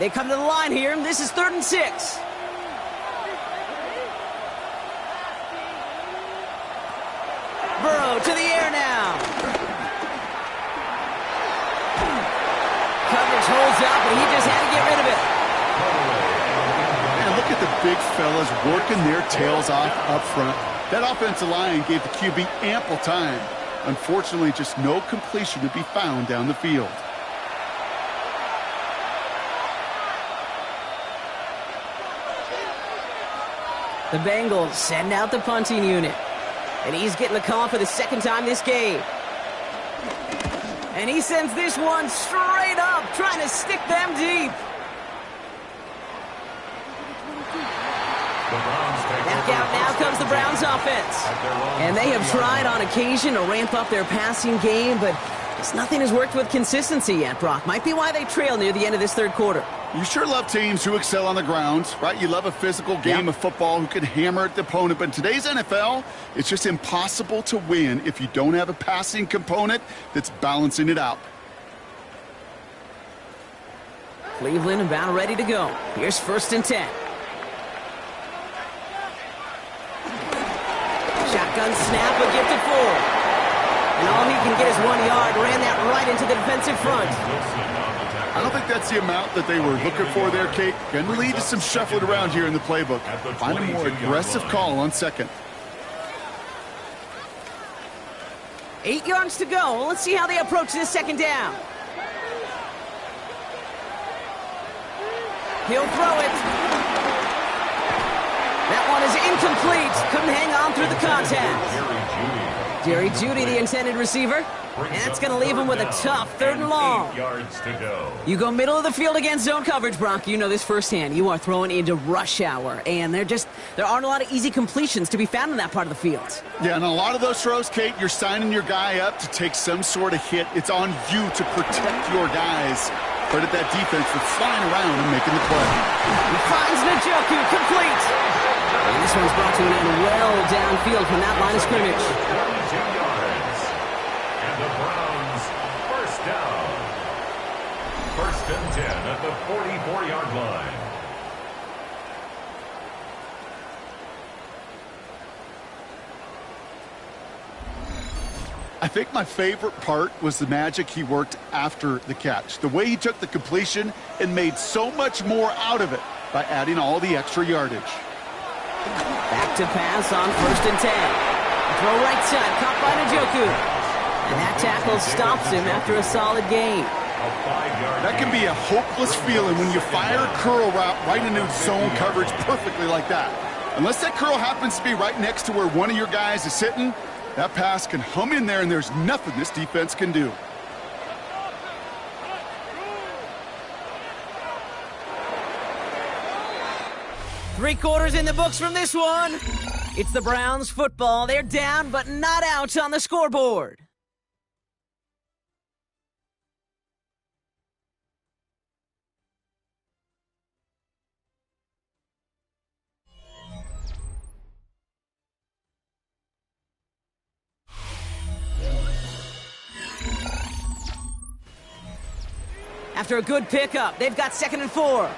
They come to the line here. This is 3rd and 6. Burrow to the air now. Coverage holds up, and he just had to get rid of it. Man, look at the big fellas working their tails off up front. That offensive line gave the QB ample time. Unfortunately, just no completion to be found down the field. The Bengals send out the punting unit. And he's getting the call for the 2nd time this game. And he sends this one straight up, trying to stick them deep. Back out now comes the Browns offense. And they have tried on occasion to ramp up their passing game, but just nothing has worked with consistency yet, Brock. Might be why they trail near the end of this 3rd quarter. You sure love teams who excel on the ground, right? You love a physical game of football who can hammer at the opponent. But in today's NFL, it's just impossible to win if you don't have a passing component that's balancing it out. Cleveland about ready to go. Here's 1st and 10. Shotgun snap, a gifted forward. And all he can get is 1 yard. Ran that right into the defensive front. I don't think that's the amount that they were looking for there, Kate. Going to lead to some shuffling around here in the playbook. Find a more aggressive call on 2nd. 8 yards to go. Let's see how they approach this 2nd down. He'll throw it. That one is incomplete. Couldn't hang on through the contact. Jerry Jeudy, the intended receiver. And that's going to leave him with a tough 3rd and long. 8 yards to go. You go middle of the field against zone coverage, Brock. You know this firsthand. You are throwing into rush hour, and there aren't a lot of easy completions to be found in that part of the field. Yeah, and a lot of those throws, Kate, you're signing your guy up to take some sort of hit. It's on you to protect your guys. Credit that defense for flying around and making the play. He finds Njoku, complete. And this one's brought to an end well downfield from that line of scrimmage. 22 yards. And the Browns, first down. First and 10 at the 44-yard line. I think my favorite part was the magic he worked after the catch. The way he took the completion and made so much more out of it by adding all the extra yardage. Back to pass on first and 10. Throw right side, caught by Njoku. And that tackle stops him after a solid gain. That can be a hopeless feeling when you fire a curl route right into zone coverage perfectly like that. Unless that curl happens to be right next to where one of your guys is sitting, that pass can hum in there, and there's nothing this defense can do. Three quarters in the books from this one. It's the Browns football. They're down, but not out on the scoreboard. After a good pickup, they've got 2nd and 4.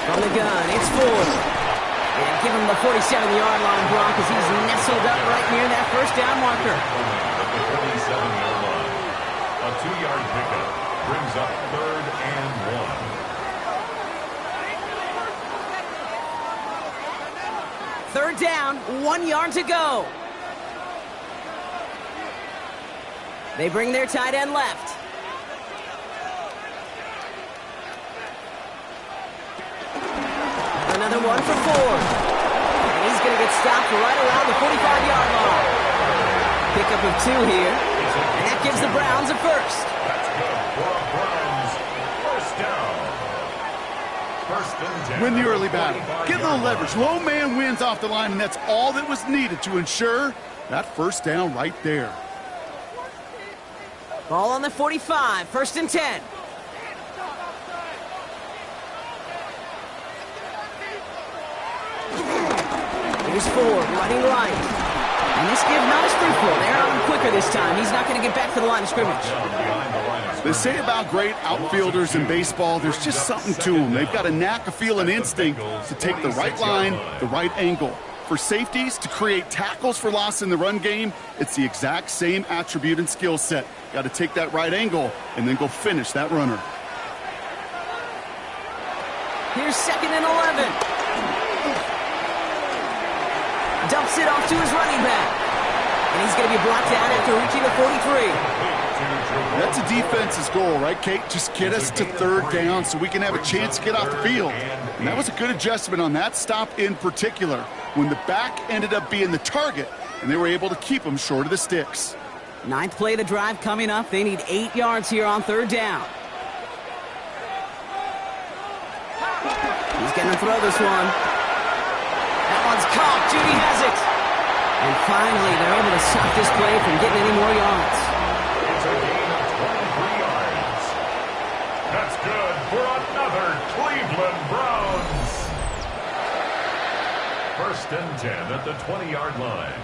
From the gun, it's Ford. And give him the 47-yard line, Brock, as he's nestled up right near that first down marker. At the 47-yard line. A 2-yard pickup brings up 3rd and 1. Third down, 1 yard to go. They bring their tight end left. Another one for Ford. And he's going to get stopped right around the 45-yard line. Pickup of 2 here. And that gives the Browns a first. That's good for a Browns first down. First and 10. Win the early battle. Get a little leverage. Low man wins off the line, and that's all that was needed to ensure that first down right there. Ball on the 45, 1st and 10. Here's Ford running right. And this give nice free throw. They're on him quicker this time. He's not going to get back to the line of scrimmage. They say about great outfielders in baseball, there's just something to them. They've got a knack, a feel, and instinct to take the right line, the right angle. For safeties to create tackles for loss in the run game, it's the exact same attribute and skill set. Got to take that right angle and then go finish that runner. Here's 2nd and 11. Dumps it off to his running back. And he's going to be brought down after reaching the 43. That's a defense's goal, right, Kate? Just get us to 3rd down so we can have a chance to get off the field. And that was a good adjustment on that stop in particular, when the back ended up being the target, and they were able to keep him short of the sticks. 9th play of the drive coming up. They need 8 yards here on 3rd down. He's going to throw this one. That one's caught. Judy has it. And finally, they're able to stop this play from getting any more yards. It's a gain of 23 yards. That's good for another Cleveland Browns. First and 10 at the 20-yard line.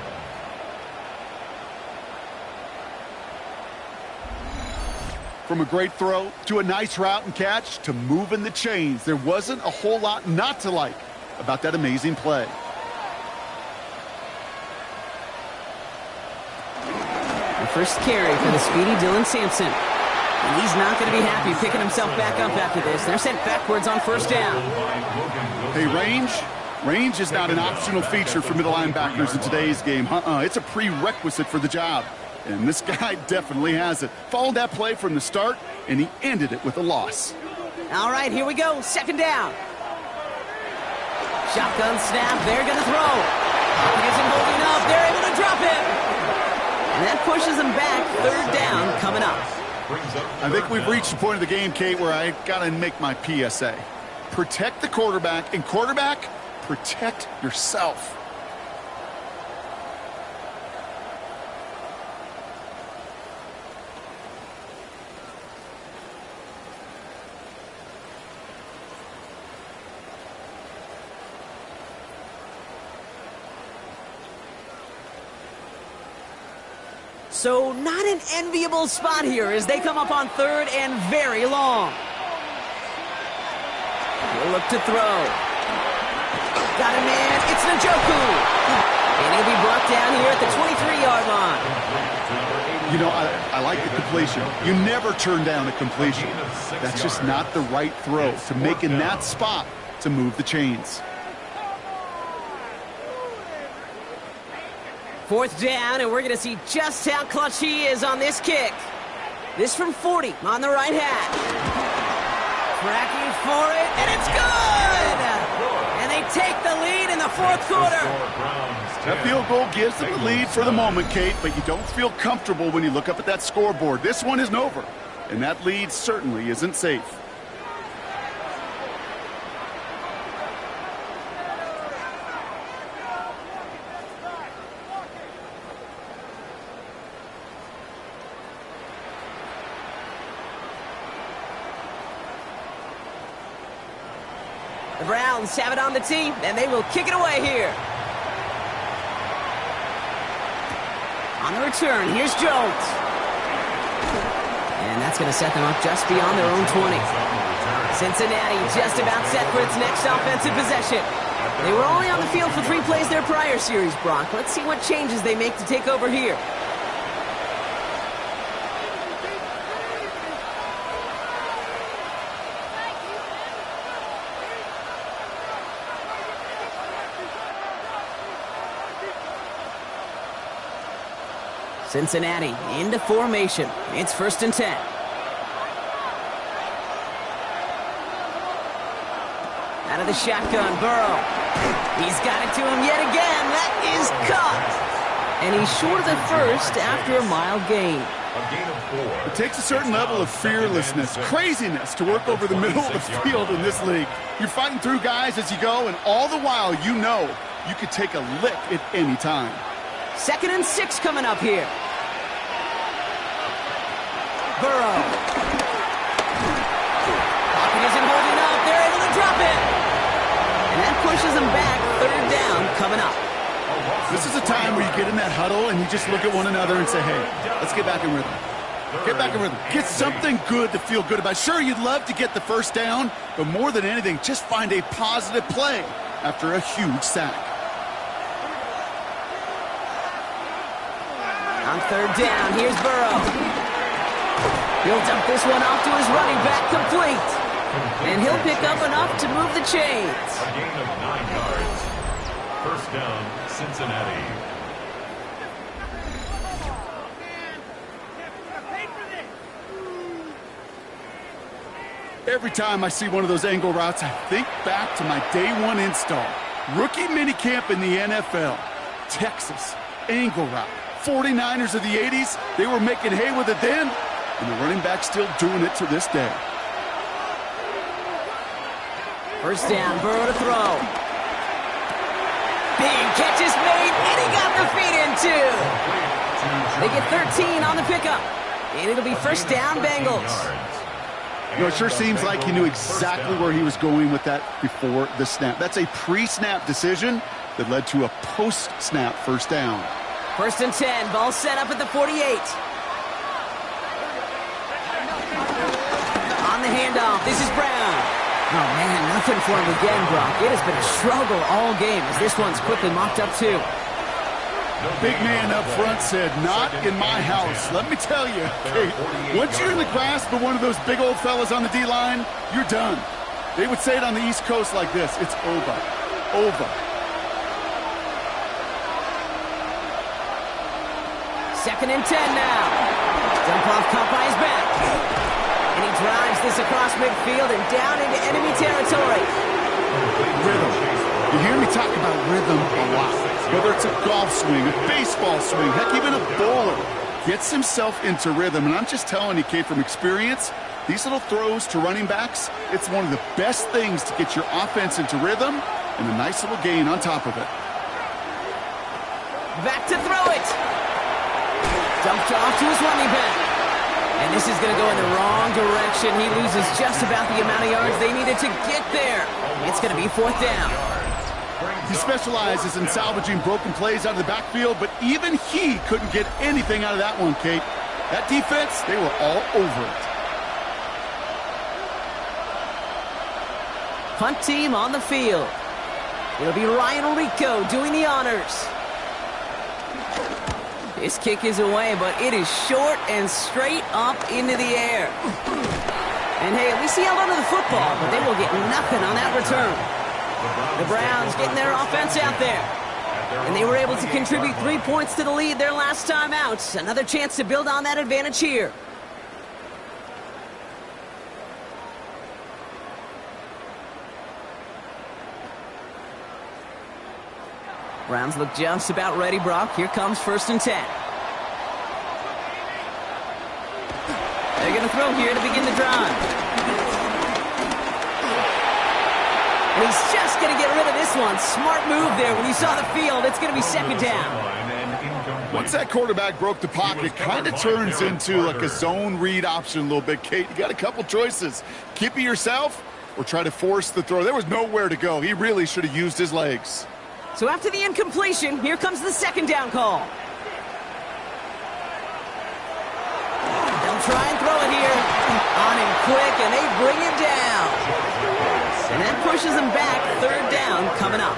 From a great throw to a nice route and catch to moving the chains, there wasn't a whole lot not to like about that amazing play. The first carry for the speedy Dylan Sampson. And he's not going to be happy picking himself back up after this. They're sent backwards on 1st down. Hey, range is not an optional feature for middle linebackers in today's game. It's a prerequisite for the job. And this guy definitely has it. Followed that play from the start, and he ended it with a loss. All right, here we go. 2nd down. Shotgun snap. They're going to throw. He isn't holding up. They're able to drop it. And that pushes them back. 3rd down coming up. I think we've reached the point of the game, Kate, where I got to make my PSA. Protect the quarterback, and quarterback, protect yourself. So not an enviable spot here as they come up on third and very long. He'll look to throw. Got a man. It's Njoku. And he'll be brought down here at the 23-yard line. You know, I like the completion. You never turn down a completion. That's just not the right throw to make in that spot to move the chains. Fourth down, and we're going to see just how clutch he is on this kick. This from 40 on the right hash. Cracking for it, and it's good! And they take the lead in the fourth quarter. That field goal gives them the lead for the moment, Kate, but you don't feel comfortable when you look up at that scoreboard. This one isn't over, and that lead certainly isn't safe. The Browns have it on the tee, and they will kick it away here. On the return, here's Jones. And that's going to set them up just beyond their own 20. Cincinnati just about set for its next offensive possession. They were only on the field for 3 plays their prior series, Brock. Let's see what changes they make to take over here. Cincinnati into formation. It's 1st and 10. Out of the shotgun, Burrow. He's got it to him yet again. That is caught. And he's short of the first after a mild gain. It takes a certain level of fearlessness, craziness to work over the middle of the field in this league. You're fighting through guys as you go, and all the while you know you could take a lick at any time. 2nd and 6 coming up here. Burrow. Pocket isn't holding up. They're able to drop it. And that pushes them back. 3rd down coming up. This is a time where you get in that huddle and you just look at one another and say, hey, let's get back in rhythm. Get back in rhythm. Get something good to feel good about. Sure, you'd love to get the first down, but more than anything, just find a positive play after a huge sack. On 3rd down, here's Burrow. He'll dump this one off to his running back, complete. And he'll pick up enough to move the chains. A gain of 9 yards. 1st down, Cincinnati. Every time I see one of those angle routes, I think back to my day 1 install. Rookie minicamp in the NFL. Texas, angle route. 49ers of the 80s, they were making hay with it then, and the running back's still doing it to this day. 1st down, Burrow to throw. Big catch is made, and he got the feet in too. They get 13 on the pickup, and it'll be 1st down, Bengals. You know, it sure seems like he knew exactly where he was going with that before the snap. That's a pre-snap decision that led to a post-snap 1st down. 1st and 10, ball set up at the 48. On the handoff, this is Brown. Oh man, nothing for him again, Brock. It has been a struggle all game as this one's quickly mocked up too. Big man up front said, not in my house. Let me tell you, Kate, once you're in the grasp of one of those big old fellas on the D-line, you're done. They would say it on the East Coast like this, it's over. Over. 2nd and 10 now. Dump off caught by his back. And he drives this across midfield and down into enemy territory. Rhythm. You hear me talk about rhythm a lot. Whether it's a golf swing, a baseball swing, heck, even a bowler gets himself into rhythm. And I'm just telling you, Kate, from experience, these little throws to running backs, it's one of the best things to get your offense into rhythm and a nice little gain on top of it. Back to throw it. Dumped off to his running back. And this is going to go in the wrong direction. He loses just about the amount of yards they needed to get there. It's going to be 4th down. He specializes in salvaging broken plays out of the backfield, but even he couldn't get anything out of that one, Kate. That defense, they were all over it. Punt team on the field. It'll be Ryan Rico doing the honors. His kick is away, but it is short and straight up into the air. And hey, at least he held onto the football, but they will get nothing on that return. The Browns getting their offense out there. And they were able to contribute 3 points to the lead their last time out. Another chance to build on that advantage here. Browns look just about ready, Brock. Here comes 1st and 10. They're going to throw here to begin the drive. And he's just going to get rid of this one. Smart move there. When you saw the field, it's going to be 2nd down. Once that quarterback broke the pocket, it kind of turns into like a zone read option a little bit, Kate. You got a couple choices. Keep it yourself or try to force the throw. There was nowhere to go. He really should have used his legs. So after the incompletion, here comes the 2nd down call. They'll try and throw it here. On him quick, and they bring it down. And that pushes them back. 3rd down coming up.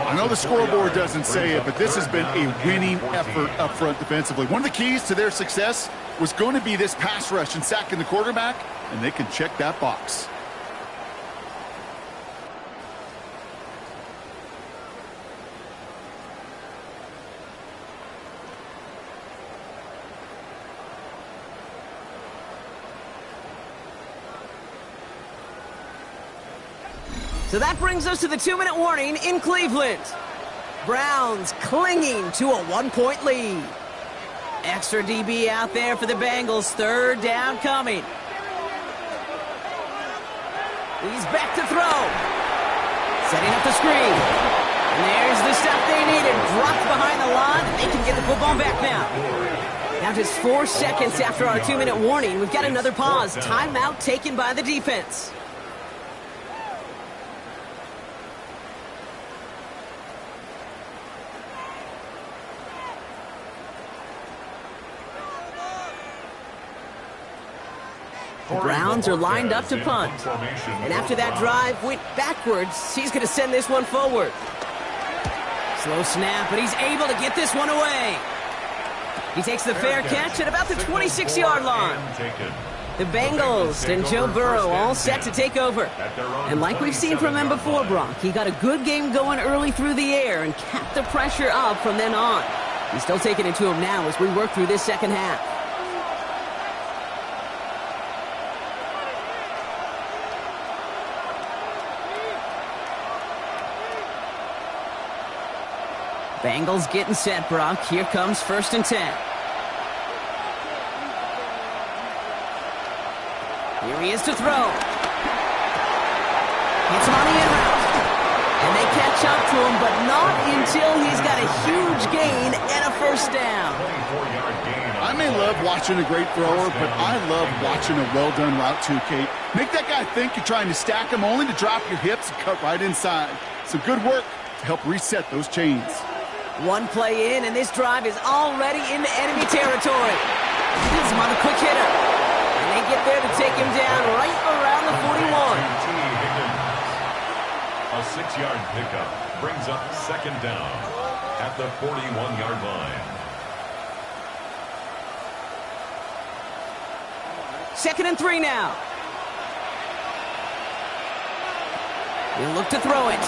I know the scoreboard doesn't say it, but this has been a winning effort up front defensively. One of the keys to their success was going to be this pass rush and sacking the quarterback, and they can check that box. So that brings us to the 2-minute warning in Cleveland. Browns clinging to a 1-point lead. Extra DB out there for the Bengals. 3rd down coming. He's back to throw. Setting up the screen. And there's the stuff they needed. Dropped behind the line, and they can get the football back now. Now just 4 seconds after our 2-minute warning, we've got another pause. Timeout taken by the defense. The Browns are lined up to punt. And after that drive went backwards, he's going to send this one forward. Slow snap, but he's able to get this one away. He takes the fair catch at about the 26-yard line. The Bengals and Joe Burrow all set to take over. And like we've seen from him before, Brock, he got a good game going early through the air and kept the pressure up from then on. He's still taking it to him now as we work through this 2nd half. Bengals getting set, Brock. Here comes 1st and 10. Here he is to throw. Hits him on the in route. And they catch up to him, but not until he's got a huge gain and a 1st down. I may love watching a great thrower, but I love watching a well-done route too, Kate. Make that guy think you're trying to stack him only to drop your hips and cut right inside. Some good work to help reset those chains. 1 play in, and this drive is already into enemy territory. Hits him on a quick hitter. And they get there to take him down right around the 41. A 6-yard pickup brings up 2nd down at the 41-yard line. 2nd and 3 now. He'll look to throw it.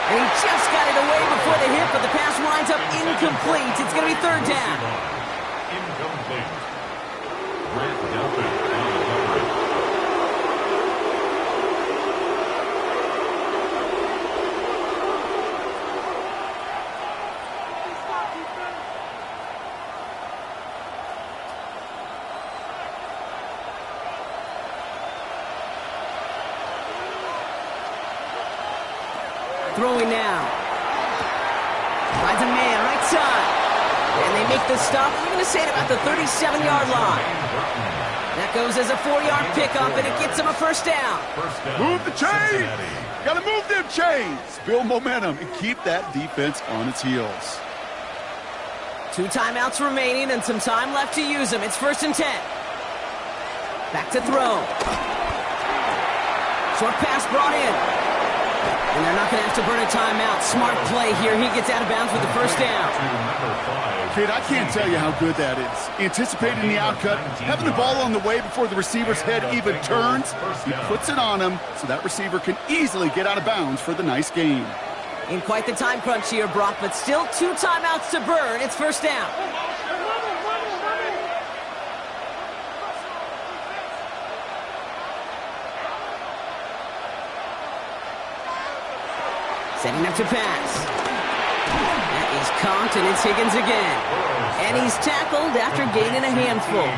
And he just got it away before the hit, but the pass winds up incomplete. It's going to be 3rd down. Incomplete. Brett Delphin on the coverage. Throwing now. Finds a man right side. And they make the stop, I'm going to say at about the 37-yard line. That goes as a 4-yard pickup, and it gets him a first down. Move the chains. Got to move them chains. Build momentum and keep that defense on its heels. 2 timeouts remaining and some time left to use them. It's 1st and 10. Back to throw. Short pass brought in. And they're not going to have to burn a timeout. Smart play here. He gets out of bounds with the first down. Kid, I can't tell you how good that is. Anticipating the outcut, having the ball on the way before the receiver's head even turns. He puts it on him so that receiver can easily get out of bounds for the nice gain. In quite the time crunch here, Brock, but still 2 timeouts to burn. It's 1st down. Setting up to pass. That is caught, and it's Higgins again. And he's tackled after gaining a handful.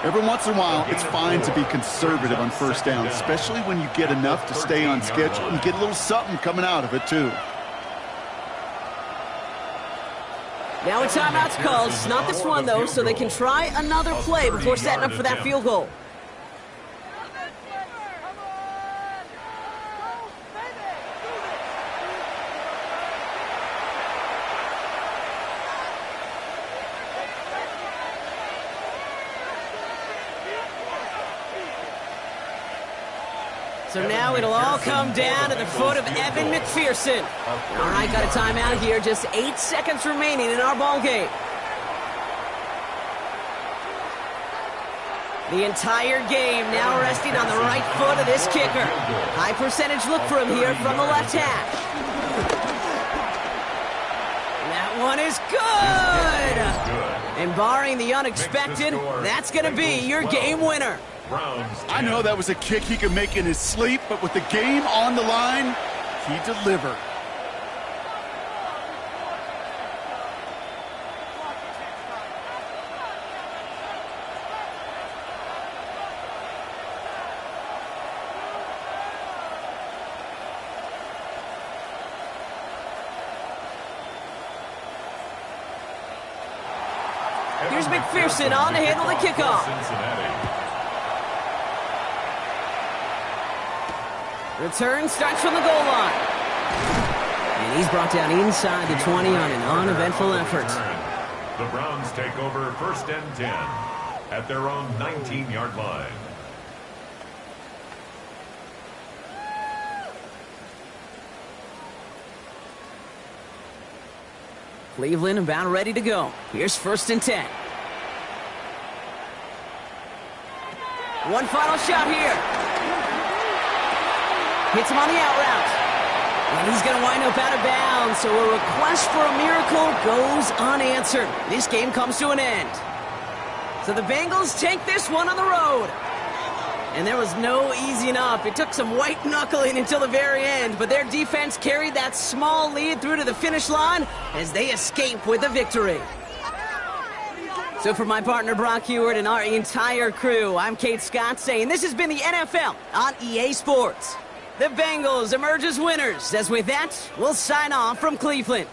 Every once in a while, it's fine to be conservative on 1st down, especially when you get enough to stay on schedule and get a little something coming out of it, too. Now a timeout's called. It's not this one, though, so they can try another play before setting up for that field goal. So now it'll all come down to the foot of Evan McPherson. All right, got a timeout here. Just 8 seconds remaining in our ball game. The entire game now resting on the right foot of this kicker. High percentage look for him here from the left hash. That one is good. And barring the unexpected, that's going to be your game winner. I know that was a kick he could make in his sleep, but with the game on the line, he delivered. Here's McPherson on to handle the kickoff. Return starts from the goal line. And he's brought down inside the 20 on an uneventful effort. The Browns take over 1st and 10 at their own 19-yard line. Cleveland about ready to go. Here's 1st and 10. One final shot here. Hits him on the out route. And he's going to wind up out of bounds. So a request for a miracle goes unanswered. This game comes to an end. So the Bengals take this one on the road. And there was no easing up. It took some white knuckling until the very end. But their defense carried that small lead through to the finish line as they escape with a victory. So for my partner Brock Heward and our entire crew, I'm Kate Scott saying this has been the NFL on EA Sports. The Bengals emerge as winners, as with that, we'll sign off from Cleveland.